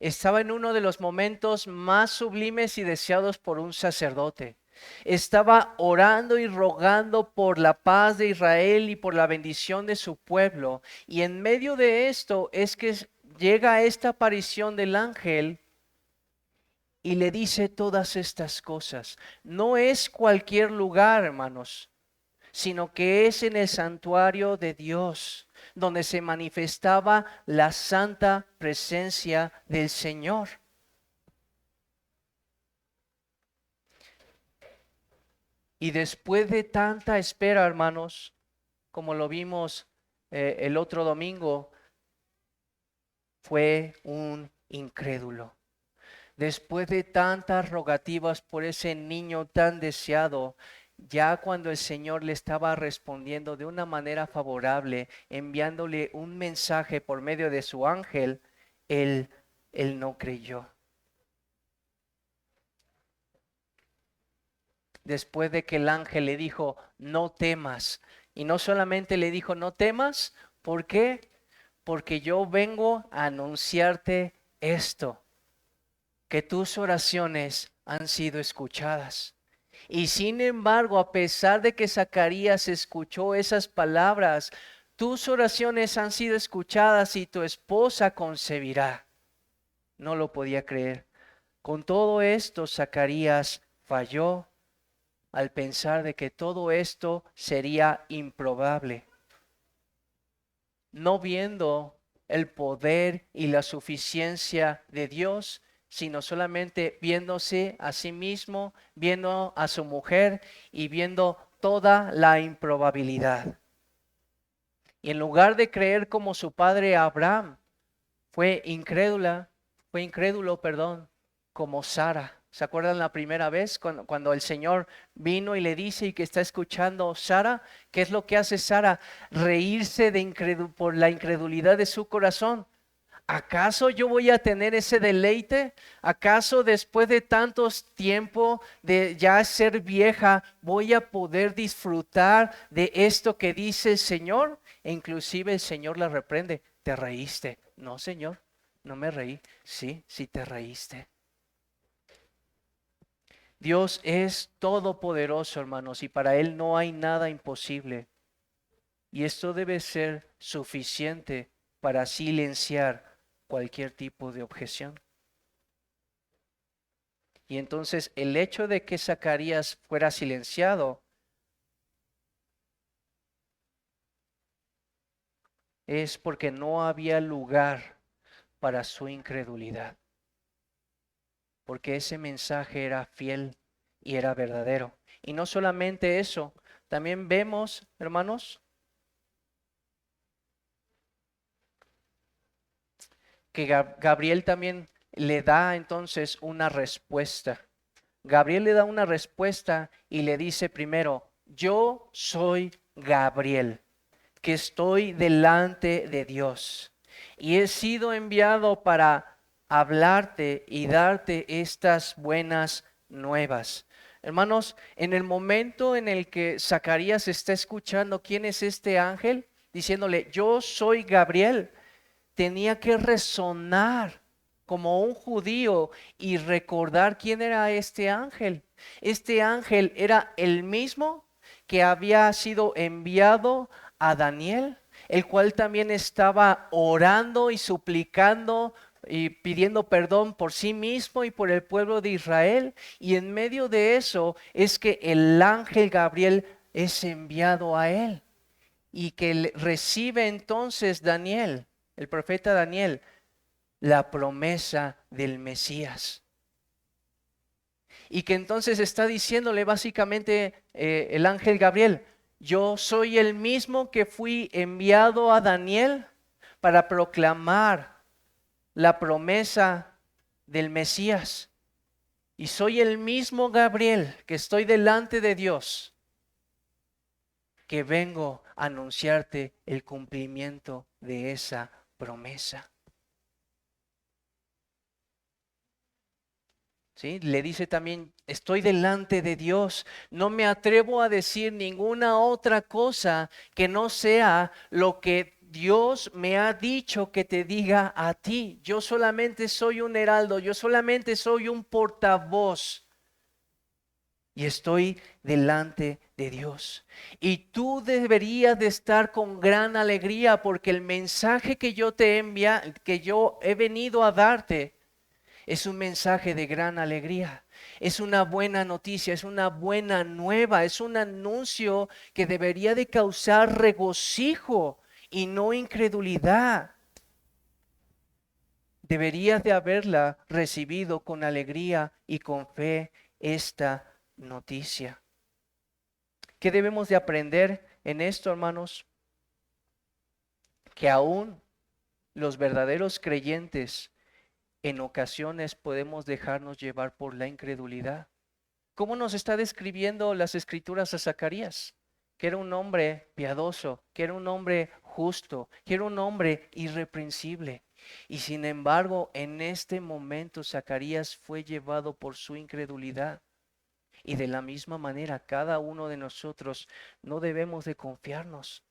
Estaba en uno de los momentos más sublimes y deseados por un sacerdote. Estaba orando y rogando por la paz de Israel y por la bendición de su pueblo. Y en medio de esto es que llega esta aparición del ángel y le dice todas estas cosas. No es cualquier lugar, hermanos, sino que es en el santuario de Dios, donde se manifestaba la santa presencia del Señor. Y después de tanta espera, hermanos, como lo vimos el otro domingo, fue un incrédulo. Después de tantas rogativas por ese niño tan deseado, ya cuando el Señor le estaba respondiendo de una manera favorable, enviándole un mensaje por medio de su ángel, él no creyó. Después de que el ángel le dijo, no temas. Y no solamente le dijo, no temas, ¿por qué? Porque yo vengo a anunciarte esto, que tus oraciones han sido escuchadas. Y sin embargo, a pesar de que Zacarías escuchó esas palabras, tus oraciones han sido escuchadas y tu esposa concebirá. No lo podía creer. Con todo esto, Zacarías falló al pensar de que todo esto sería improbable, no viendo el poder y la suficiencia de Dios, sino solamente viéndose a sí mismo, viendo a su mujer y viendo toda la improbabilidad. Y en lugar de creer como su padre Abraham, fue incrédulo, perdón, como Sara. ¿Se acuerdan la primera vez cuando el Señor vino y le dice y que está escuchando Sara? ¿Qué es lo que hace Sara? Reírse por la incredulidad de su corazón. ¿Acaso yo voy a tener ese deleite? ¿Acaso después de tantos tiempo de ya ser vieja voy a poder disfrutar de esto que dice el Señor? E inclusive el Señor la reprende. ¿Te reíste? No, Señor, no me reí. Sí, sí te reíste. Dios es todopoderoso, hermanos, y para Él no hay nada imposible. Y esto debe ser suficiente para silenciar cualquier tipo de objeción. Y entonces el hecho de que Zacarías fuera silenciado es porque no había lugar para su incredulidad, porque ese mensaje era fiel y era verdadero. Y no solamente eso, también vemos, hermanos, que Gabriel también le da entonces una respuesta. Gabriel le da una respuesta y le dice primero, yo soy Gabriel, que estoy delante de Dios y he sido enviado para hablarte y darte estas buenas nuevas. Hermanos, en el momento en el que Zacarías está escuchando quién es este ángel, diciéndole, yo soy Gabriel, tenía que resonar como un judío y recordar quién era este ángel. Este ángel era el mismo que había sido enviado a Daniel, el cual también estaba orando y suplicando y pidiendo perdón por sí mismo y por el pueblo de Israel. Y en medio de eso es que el ángel Gabriel es enviado a él y que recibe entonces Daniel, el profeta Daniel, la promesa del Mesías. Y que entonces está diciéndole básicamente el ángel Gabriel, yo soy el mismo que fui enviado a Daniel para proclamar la promesa del Mesías. Y soy el mismo Gabriel que estoy delante de Dios, que vengo a anunciarte el cumplimiento de esa promesa. ¿Sí? Le dice también, estoy delante de Dios, no me atrevo a decir ninguna otra cosa que no sea lo que Dios me ha dicho que te diga a ti. Yo solamente soy un heraldo, yo solamente soy un portavoz y estoy delante de Dios. Y tú deberías de estar con gran alegría porque el mensaje que yo te que yo he venido a darte, es un mensaje de gran alegría, es una buena noticia, es una buena nueva, es un anuncio que debería de causar regocijo y no incredulidad. Deberías de haberla recibido con alegría y con fe esta noticia. ¿Qué debemos de aprender en esto, hermanos? Que aún los verdaderos creyentes en ocasiones podemos dejarnos llevar por la incredulidad. ¿Cómo nos está describiendo las escrituras a Zacarías? Que era un hombre piadoso, que era un hombre justo, que era un hombre irreprensible. Y sin embargo, en este momento Zacarías fue llevado por su incredulidad. Y de la misma manera, cada uno de nosotros no debemos de confiarnos,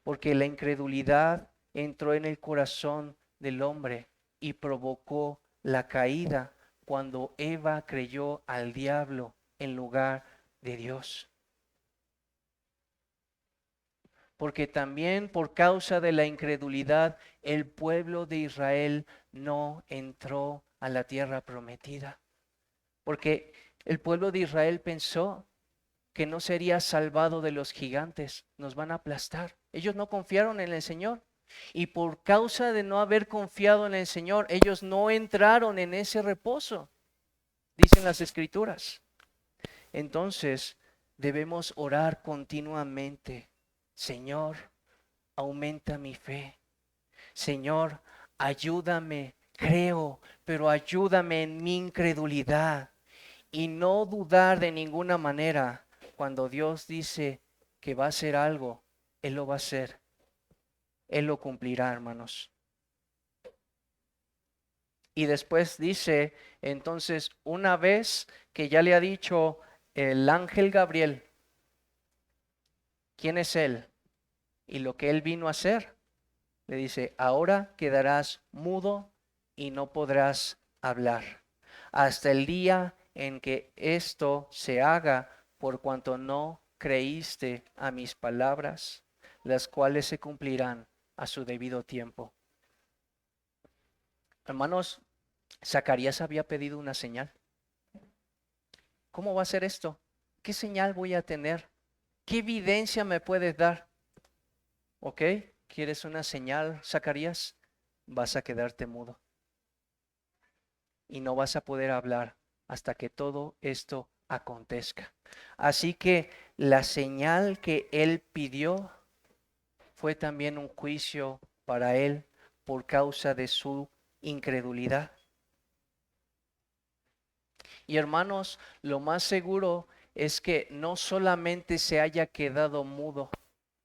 porque la incredulidad entró en el corazón del hombre y provocó la caída cuando Eva creyó al diablo en lugar de Dios. Porque también por causa de la incredulidad el pueblo de Israel no entró a la tierra prometida. Porque el pueblo de Israel pensó que no sería salvado de los gigantes, nos van a aplastar. Ellos no confiaron en el Señor. Y por causa de no haber confiado en el Señor, ellos no entraron en ese reposo, dicen las Escrituras. Entonces, debemos orar continuamente. Señor, aumenta mi fe. Señor, ayúdame, creo, pero ayúdame en mi incredulidad. Y no dudar de ninguna manera. Cuando Dios dice que va a hacer algo, Él lo va a hacer. Él lo cumplirá, hermanos. Y después dice, entonces, una vez que ya le ha dicho el ángel Gabriel, ¿quién es Él? Y lo que Él vino a hacer, le dice, ahora quedarás mudo y no podrás hablar hasta el día en que esto se haga, por cuanto no creíste a mis palabras, las cuales se cumplirán a su debido tiempo. Hermanos, Zacarías había pedido una señal. ¿Cómo va a ser esto? ¿Qué señal voy a tener? ¿Qué evidencia me puedes dar? ¿Ok? ¿Quieres una señal, Zacarías? Vas a quedarte mudo y no vas a poder hablar hasta que todo esto acontezca. Así que la señal que él pidió fue también un juicio para él por causa de su incredulidad. Y hermanos, lo más seguro es que no solamente se haya quedado mudo,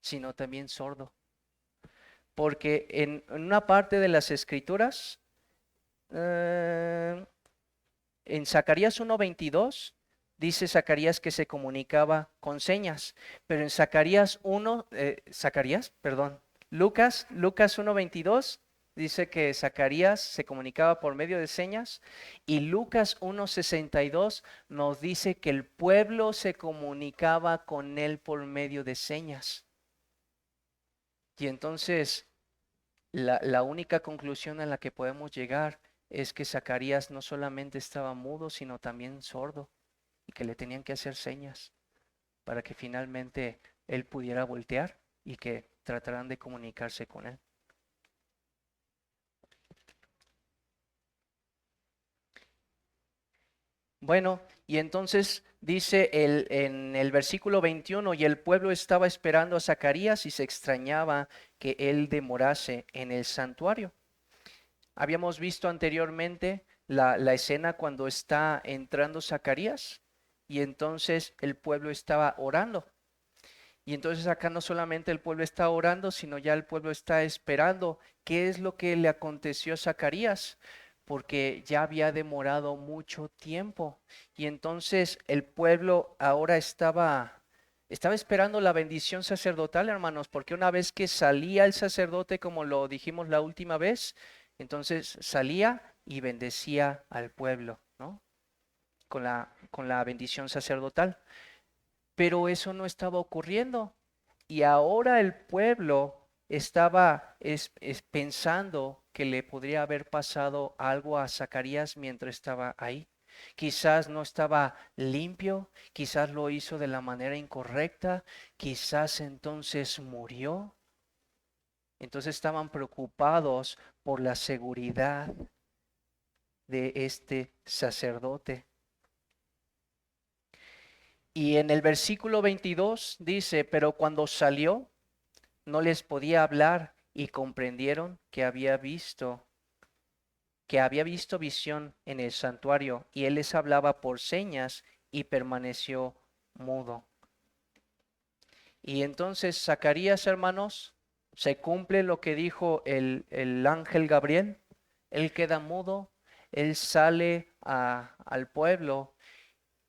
sino también sordo. Porque en una parte de las escrituras, en Zacarías 1:22, dice Zacarías que se comunicaba con señas, pero en Lucas 1:22 dice que Zacarías se comunicaba por medio de señas, y Lucas 1:62 nos dice que el pueblo se comunicaba con él por medio de señas. Y entonces la única conclusión a la que podemos llegar es que Zacarías no solamente estaba mudo, sino también sordo, y que le tenían que hacer señas para que finalmente él pudiera voltear y que trataran de comunicarse con él. Bueno, y entonces dice en el versículo 21, y el pueblo estaba esperando a Zacarías y se extrañaba que él demorase en el santuario. Habíamos visto anteriormente la escena cuando está entrando Zacarías y entonces el pueblo estaba orando. Y entonces acá no solamente el pueblo está orando, sino ya el pueblo está esperando qué es lo que le aconteció a Zacarías, porque ya había demorado mucho tiempo. Y entonces el pueblo ahora estaba esperando la bendición sacerdotal, hermanos, porque una vez que salía el sacerdote, como lo dijimos la última vez, entonces salía y bendecía al pueblo, ¿no? Con la bendición sacerdotal. Pero eso no estaba ocurriendo. Y ahora el pueblo estaba pensando que le podría haber pasado algo a Zacarías mientras estaba ahí. Quizás no estaba limpio, quizás lo hizo de la manera incorrecta, quizás entonces murió. Entonces estaban preocupados por la seguridad de este sacerdote. Y en el versículo 22 dice, pero cuando salió, no les podía hablar y comprendieron que había visto visión en el santuario, y él les hablaba por señas y permaneció mudo. Y entonces Zacarías, hermanos, se cumple lo que dijo el ángel Gabriel. Él queda mudo, él sale al pueblo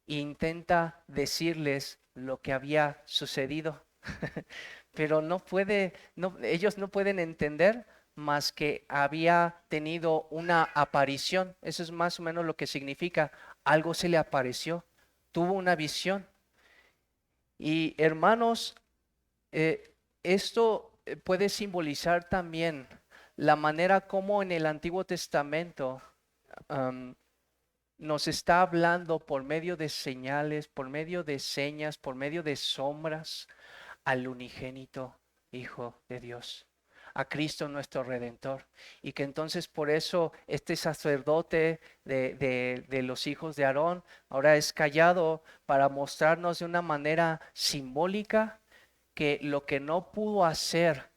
e intenta decirles lo que había sucedido. Pero ellos no pueden entender más que había tenido una aparición. Eso es más o menos lo que significa. Algo se le apareció, tuvo una visión. Y hermanos, esto puede simbolizar también la manera como en el Antiguo Testamento nos está hablando por medio de señales, por medio de señas, por medio de sombras al unigénito Hijo de Dios, a Cristo nuestro Redentor. Y que entonces por eso este sacerdote de los hijos de Aarón ahora es callado para mostrarnos de una manera simbólica que lo que no pudo hacer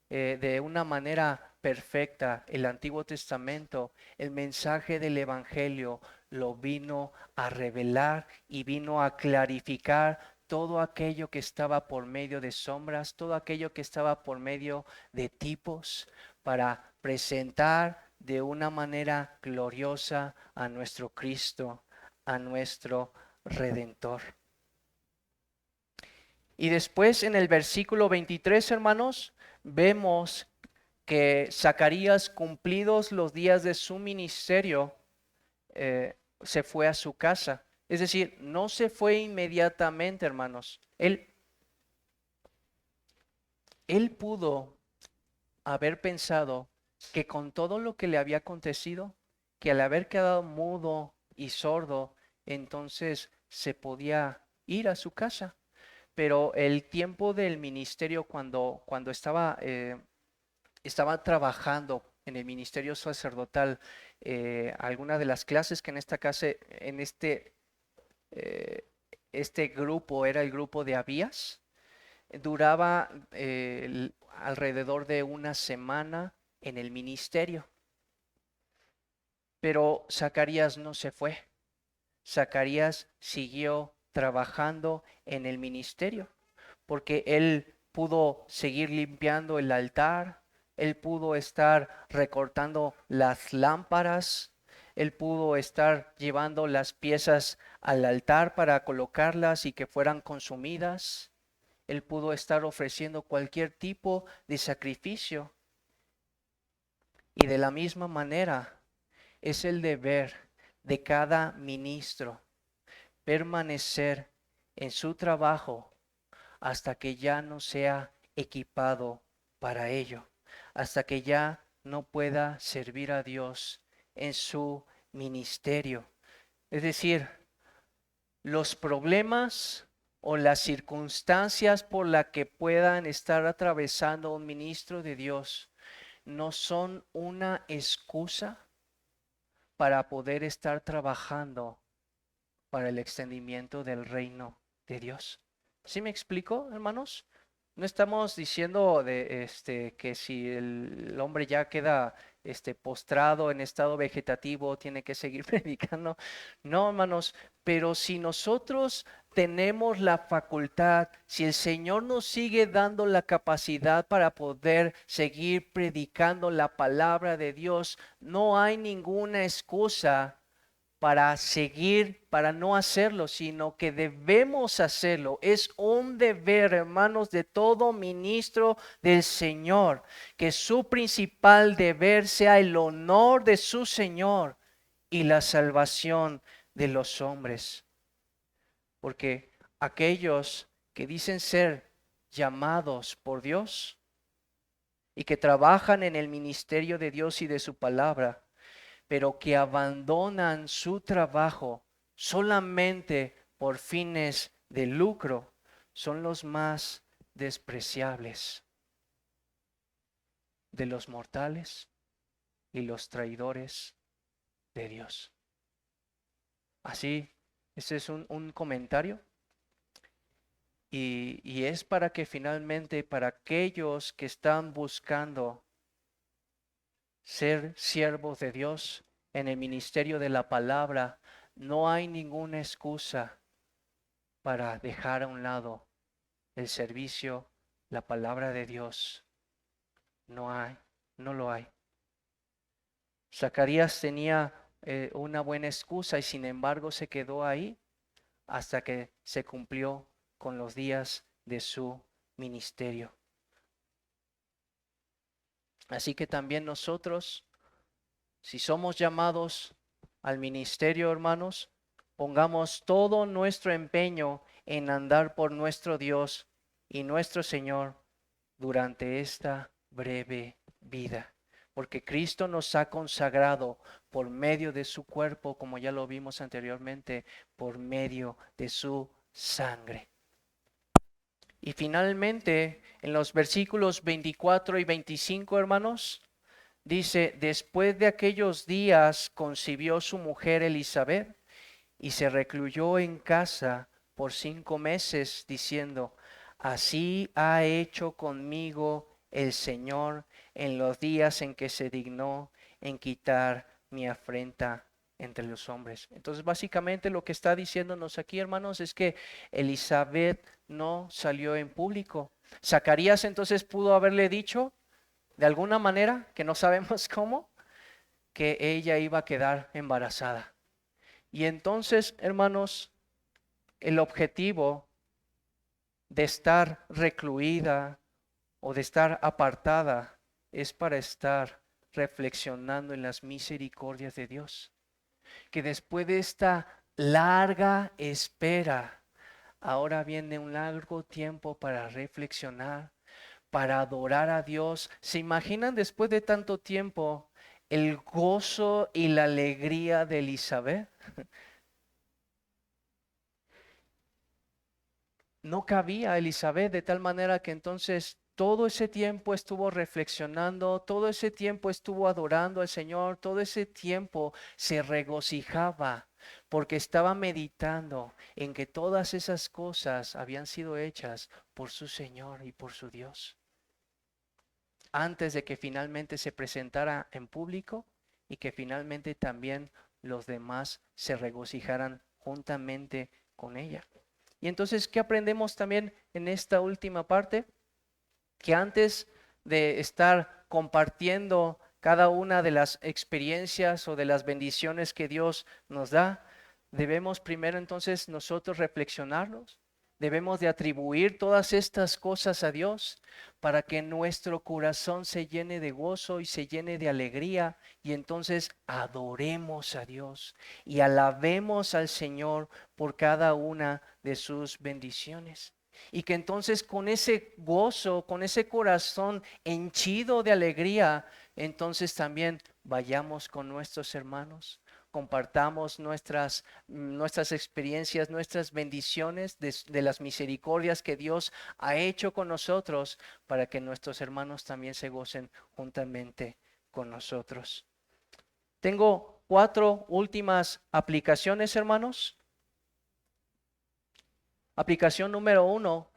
de una manera perfecta el Antiguo Testamento, el mensaje del Evangelio lo vino a revelar y vino a clarificar todo aquello que estaba por medio de sombras, todo aquello que estaba por medio de tipos, para presentar de una manera gloriosa a nuestro Cristo, a nuestro Redentor. Y después en el versículo 23, hermanos, vemos que Zacarías, cumplidos los días de su ministerio, se fue a su casa. Es decir, no se fue inmediatamente, hermanos. Él pudo haber pensado que con todo lo que le había acontecido, que al haber quedado mudo y sordo, entonces se podía ir a su casa. Pero el tiempo del ministerio, cuando estaba trabajando en el ministerio sacerdotal, algunas de las clases que en esta casa, en eh, este grupo era el grupo de Abías, duraba alrededor de una semana en el ministerio. Pero Zacarías no se fue. Zacarías siguió trabajando en el ministerio, porque él pudo seguir limpiando el altar, él pudo estar recortando las lámparas, él pudo estar llevando las piezas al altar para colocarlas y que fueran consumidas, él pudo estar ofreciendo cualquier tipo de sacrificio. Y de la misma manera es el deber de cada ministro permanecer en su trabajo hasta que ya no sea equipado para ello, hasta que ya no pueda servir a Dios en su ministerio. Es decir, los problemas o las circunstancias por las que puedan estar atravesando un ministro de Dios no son una excusa para poder estar trabajando para el extendimiento del reino de Dios. ¿Sí me explico, hermanos? No estamos diciendo que si el hombre ya queda postrado en estado vegetativo, tiene que seguir predicando. No, hermanos, pero si nosotros tenemos la facultad, si el Señor nos sigue dando la capacidad para poder seguir predicando la palabra de Dios, no hay ninguna excusa para seguir, para no hacerlo, sino que debemos hacerlo. Es un deber, hermanos, de todo ministro del Señor, que su principal deber sea el honor de su Señor y la salvación de los hombres. Porque aquellos que dicen ser llamados por Dios y que trabajan en el ministerio de Dios y de su palabra, pero que abandonan su trabajo solamente por fines de lucro, son los más despreciables de los mortales y los traidores de Dios. Así, ese es un comentario y es para que finalmente para aquellos que están buscando ser siervos de Dios en el ministerio de la palabra, no hay ninguna excusa para dejar a un lado el servicio, la palabra de Dios. No hay, no lo hay. Zacarías tenía una buena excusa y sin embargo se quedó ahí hasta que se cumplió con los días de su ministerio. Así que también nosotros, si somos llamados al ministerio, hermanos, pongamos todo nuestro empeño en andar por nuestro Dios y nuestro Señor durante esta breve vida. Porque Cristo nos ha consagrado por medio de su cuerpo, como ya lo vimos anteriormente, por medio de su sangre. Y finalmente, en los versículos 24 y 25, hermanos, dice, después de aquellos días concibió su mujer Elizabeth y se recluyó en casa por 5 meses, diciendo, así ha hecho conmigo el Señor en los días en que se dignó en quitar mi afrenta entre los hombres. Entonces, básicamente lo que está diciéndonos aquí, hermanos, es que Elizabeth no salió en público. Zacarías entonces pudo haberle dicho, de alguna manera, que no sabemos cómo, que ella iba a quedar embarazada. Y entonces, hermanos, el objetivo de estar recluida o de estar apartada es para estar reflexionando en las misericordias de Dios. Que después de esta larga espera, ahora viene un largo tiempo para reflexionar, para adorar a Dios. ¿Se imaginan después de tanto tiempo el gozo y la alegría de Elizabeth? No cabía Elizabeth, de tal manera que entonces todo ese tiempo estuvo reflexionando, todo ese tiempo estuvo adorando al Señor, todo ese tiempo se regocijaba porque estaba meditando en que todas esas cosas habían sido hechas por su Señor y por su Dios, antes de que finalmente se presentara en público y que finalmente también los demás se regocijaran juntamente con ella. Y entonces, ¿qué aprendemos también en esta última parte? Que antes de estar compartiendo cada una de las experiencias o de las bendiciones que Dios nos da, debemos primero entonces nosotros reflexionarnos. Debemos de atribuir todas estas cosas a Dios para que nuestro corazón se llene de gozo y se llene de alegría y entonces adoremos a Dios y alabemos al Señor por cada una de sus bendiciones. Y que entonces con ese gozo, con ese corazón henchido de alegría, entonces también vayamos con nuestros hermanos, compartamos nuestras experiencias, nuestras bendiciones de las misericordias que Dios ha hecho con nosotros para que nuestros hermanos también se gocen juntamente con nosotros. Tengo 4 últimas aplicaciones, hermanos. Aplicación número 1.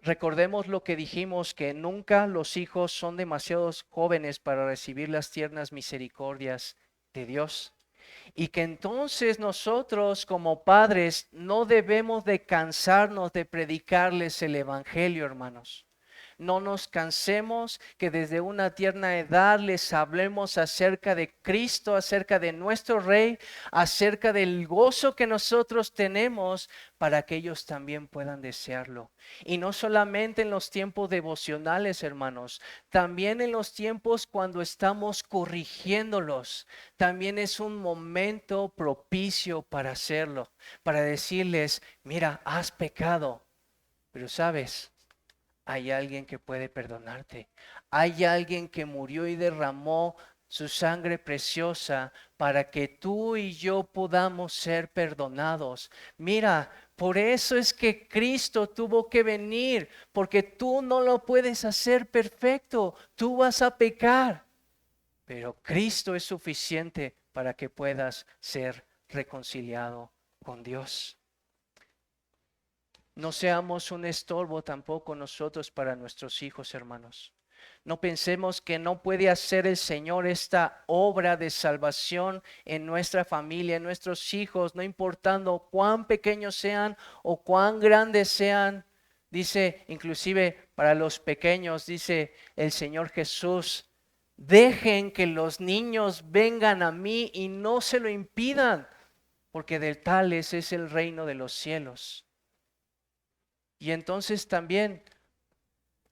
Recordemos lo que dijimos, que nunca los hijos son demasiados jóvenes para recibir las tiernas misericordias de Dios. Y que entonces nosotros como padres no debemos de cansarnos de predicarles el evangelio, hermanos. No nos cansemos que desde una tierna edad les hablemos acerca de Cristo, acerca de nuestro Rey, acerca del gozo que nosotros tenemos para que ellos también puedan desearlo. Y no solamente en los tiempos devocionales, hermanos, también en los tiempos cuando estamos corrigiéndolos. También es un momento propicio para hacerlo, para decirles, mira, has pecado, pero sabes, hay alguien que puede perdonarte. Hay alguien que murió y derramó su sangre preciosa para que tú y yo podamos ser perdonados. Mira, por eso es que Cristo tuvo que venir, porque tú no lo puedes hacer perfecto. Tú vas a pecar, pero Cristo es suficiente para que puedas ser reconciliado con Dios. No seamos un estorbo tampoco nosotros para nuestros hijos, hermanos. No pensemos que no puede hacer el Señor esta obra de salvación en nuestra familia, en nuestros hijos, no importando cuán pequeños sean o cuán grandes sean. Dice, inclusive para los pequeños, dice el Señor Jesús, dejen que los niños vengan a mí y no se lo impidan, porque de tales es el reino de los cielos. Y entonces también,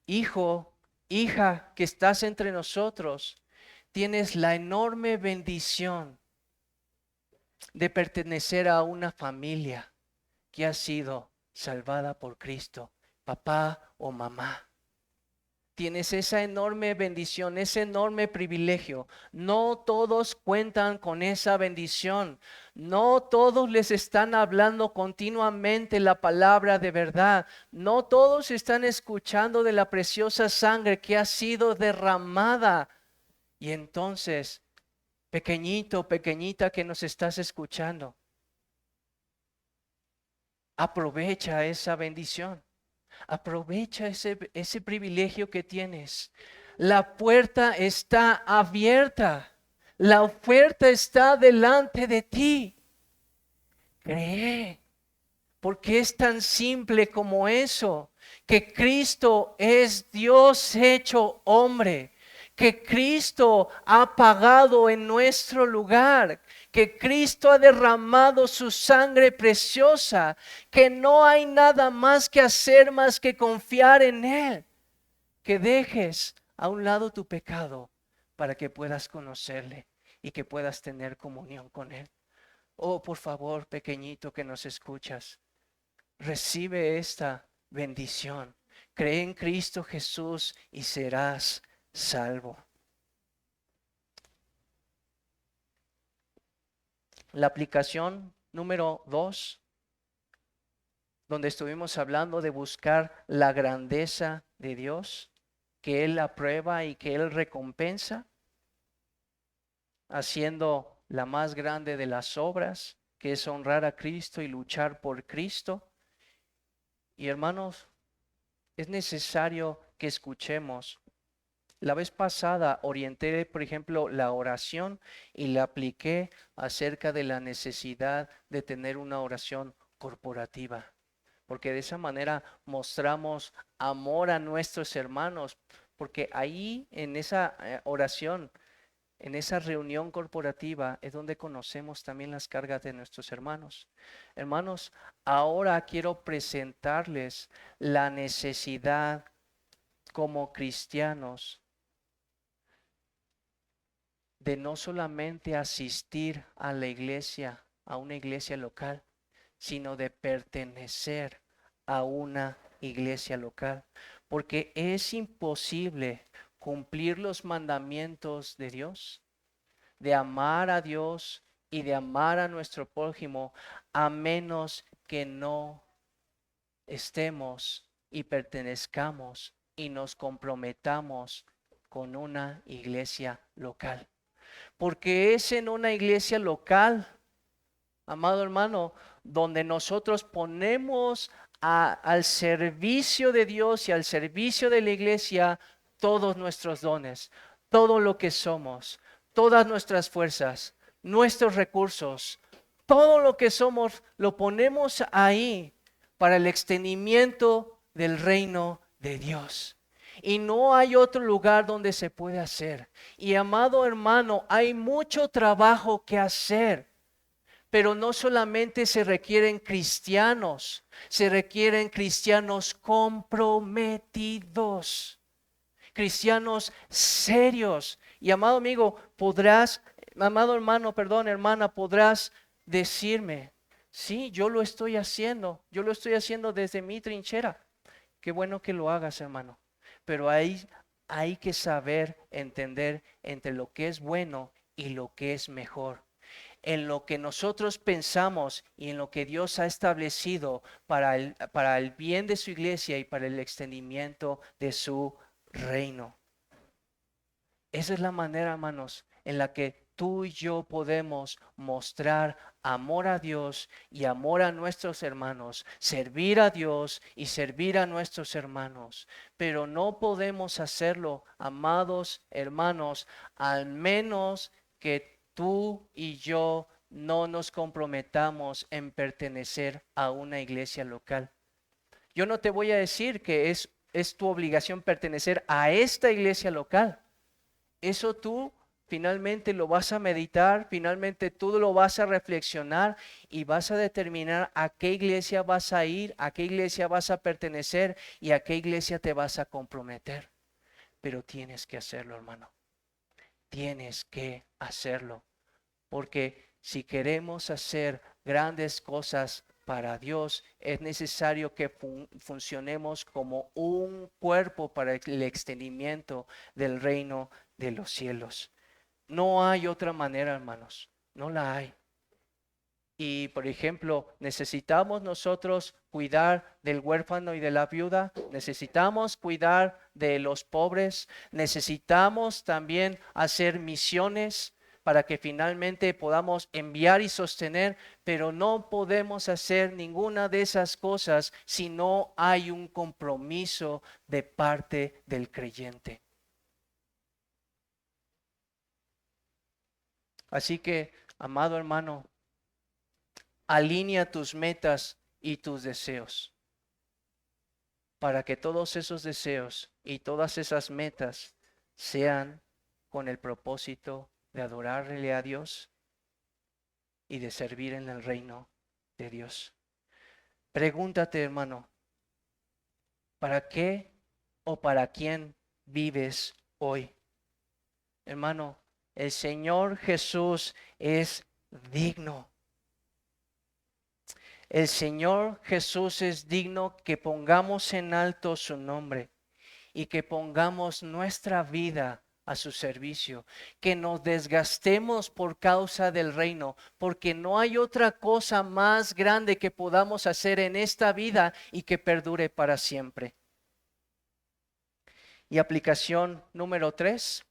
hijo, hija que estás entre nosotros, tienes la enorme bendición de pertenecer a una familia que ha sido salvada por Cristo, papá o mamá. Tienes esa enorme bendición, ese enorme privilegio. No todos cuentan con esa bendición. No todos les están hablando continuamente la palabra de verdad. No todos están escuchando de la preciosa sangre que ha sido derramada. Y entonces, pequeñito, pequeñita que nos estás escuchando, aprovecha esa bendición. Aprovecha ese privilegio que tienes. La puerta está abierta. La oferta está delante de ti. Cree, porque es tan simple como eso, que Cristo es Dios hecho hombre, que Cristo ha pagado en nuestro lugar, que Cristo ha derramado su sangre preciosa, que no hay nada más que hacer más que confiar en Él, que dejes a un lado tu pecado para que puedas conocerle y que puedas tener comunión con Él. Oh, por favor, pequeñito que nos escuchas, recibe esta bendición. Cree en Cristo Jesús y serás salvo. La aplicación número 2, donde estuvimos hablando de buscar la grandeza de Dios, que Él aprueba y que Él recompensa, haciendo la más grande de las obras, que es honrar a Cristo y luchar por Cristo. Y hermanos, es necesario que escuchemos. La vez pasada orienté, por ejemplo, la oración y la apliqué acerca de la necesidad de tener una oración corporativa, porque de esa manera mostramos amor a nuestros hermanos, porque ahí en esa oración, en esa reunión corporativa es donde conocemos también las cargas de nuestros hermanos. Hermanos, ahora quiero presentarles la necesidad como cristianos de no solamente asistir a la iglesia, a una iglesia local, sino de pertenecer a una iglesia local. Porque es imposible cumplir los mandamientos de Dios, de amar a Dios y de amar a nuestro prójimo, a menos que no estemos y pertenezcamos y nos comprometamos con una iglesia local. Porque es en una iglesia local, amado hermano, donde nosotros ponemos al servicio de Dios y al servicio de la iglesia todos nuestros dones, todo lo que somos, todas nuestras fuerzas, nuestros recursos, todo lo que somos lo ponemos ahí para el extendimiento del reino de Dios. Y no hay otro lugar donde se puede hacer. Y amado hermano, hay mucho trabajo que hacer. Pero no solamente se requieren cristianos, se requieren cristianos comprometidos, cristianos serios. Y amado amigo, amado hermano, perdón, hermana, podrás decirme, sí, yo lo estoy haciendo desde mi trinchera. Qué bueno que lo hagas, hermano. Pero hay que saber entender entre lo que es bueno y lo que es mejor. En lo que nosotros pensamos y en lo que Dios ha establecido para el bien de su iglesia y para el extendimiento de su reino. Esa es la manera, hermanos, en la que tú y yo podemos mostrar amor a Dios y amor a nuestros hermanos, servir a Dios y servir a nuestros hermanos. Pero no podemos hacerlo, amados hermanos, al menos que tú y yo no nos comprometamos en pertenecer a una iglesia local. Yo no te voy a decir que es tu obligación pertenecer a esta iglesia local. Eso tú finalmente lo vas a meditar, finalmente tú lo vas a reflexionar y vas a determinar a qué iglesia vas a ir, a qué iglesia vas a pertenecer y a qué iglesia te vas a comprometer. Pero tienes que hacerlo, hermano. Tienes que hacerlo. Porque si queremos hacer grandes cosas para Dios, es necesario que funcionemos como un cuerpo para el extendimiento del reino de los cielos. No hay otra manera, hermanos, no la hay. Y, por ejemplo, necesitamos nosotros cuidar del huérfano y de la viuda, necesitamos cuidar de los pobres, necesitamos también hacer misiones para que finalmente podamos enviar y sostener, pero no podemos hacer ninguna de esas cosas si no hay un compromiso de parte del creyente. Así que, amado hermano, alinea tus metas y tus deseos para que todos esos deseos y todas esas metas sean con el propósito de adorarle a Dios y de servir en el reino de Dios. Pregúntate, hermano, ¿para qué o para quién vives hoy? Hermano, el Señor Jesús es digno. El Señor Jesús es digno que pongamos en alto su nombre y que pongamos nuestra vida a su servicio, que nos desgastemos por causa del reino, porque no hay otra cosa más grande que podamos hacer en esta vida y que perdure para siempre. Y aplicación número 3,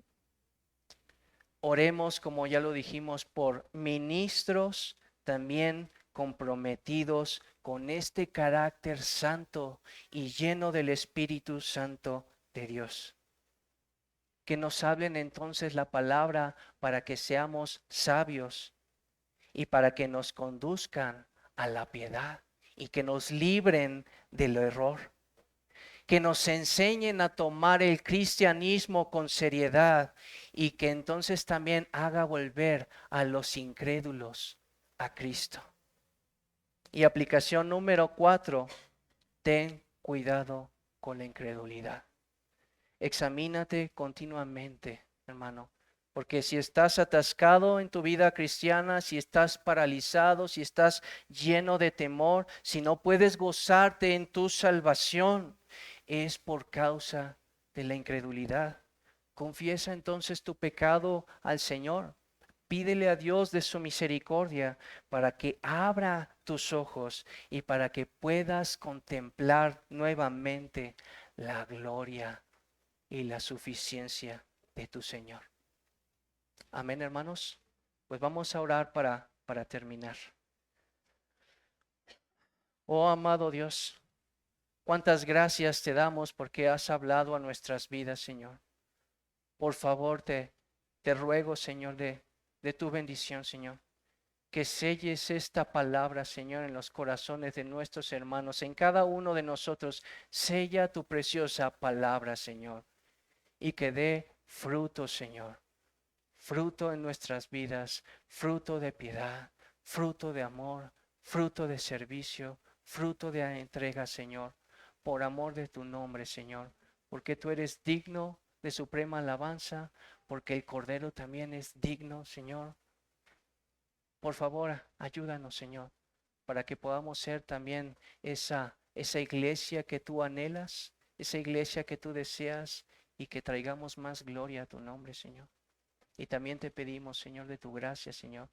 oremos, como ya lo dijimos, por ministros también comprometidos con este carácter santo y lleno del Espíritu Santo de Dios. Que nos hablen entonces la palabra para que seamos sabios y para que nos conduzcan a la piedad y que nos libren del error. Que nos enseñen a tomar el cristianismo con seriedad y que entonces también haga volver a los incrédulos a Cristo. Y aplicación número 4, ten cuidado con la incredulidad. Examínate continuamente, hermano, porque si estás atascado en tu vida cristiana, si estás paralizado, si estás lleno de temor, si no puedes gozarte en tu salvación, es por causa de la incredulidad. Confiesa entonces tu pecado al Señor. Pídele a Dios de su misericordia para que abra tus ojos y para que puedas contemplar nuevamente la gloria y la suficiencia de tu Señor. Amén, hermanos. Pues vamos a orar para terminar. Oh, amado Dios, cuántas gracias te damos porque has hablado a nuestras vidas, Señor. Por favor, te ruego, Señor, de tu bendición, Señor. Que selles esta palabra, Señor, en los corazones de nuestros hermanos, en cada uno de nosotros. Sella tu preciosa palabra, Señor, y que dé fruto, Señor. Fruto en nuestras vidas, fruto de piedad, fruto de amor, fruto de servicio, fruto de entrega, Señor, por amor de tu nombre, Señor, porque tú eres digno de suprema alabanza, porque el Cordero también es digno, Señor. Por favor, ayúdanos, Señor, para que podamos ser también esa iglesia que tú anhelas, esa iglesia que tú deseas y que traigamos más gloria a tu nombre, Señor. Y también te pedimos, Señor, de tu gracia, Señor,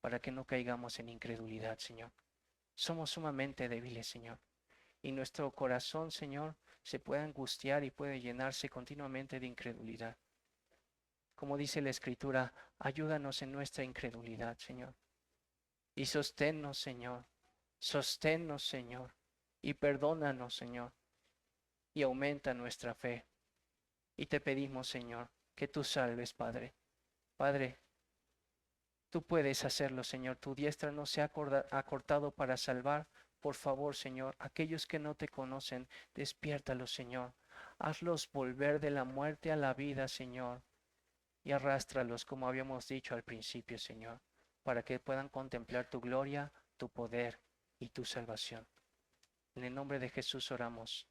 para que no caigamos en incredulidad, Señor. Somos sumamente débiles, Señor. Y nuestro corazón, Señor, se puede angustiar y puede llenarse continuamente de incredulidad. Como dice la Escritura, ayúdanos en nuestra incredulidad, Señor. Y sosténnos, Señor. Sosténnos, Señor. Y perdónanos, Señor. Y aumenta nuestra fe. Y te pedimos, Señor, que tú salves, Padre. Padre, tú puedes hacerlo, Señor. Tu diestra no se ha acortado para salvar. Por favor, Señor, aquellos que no te conocen, despiértalos, Señor. Hazlos volver de la muerte a la vida, Señor. Y arrástralos, como habíamos dicho al principio, Señor, para que puedan contemplar tu gloria, tu poder y tu salvación. En el nombre de Jesús oramos.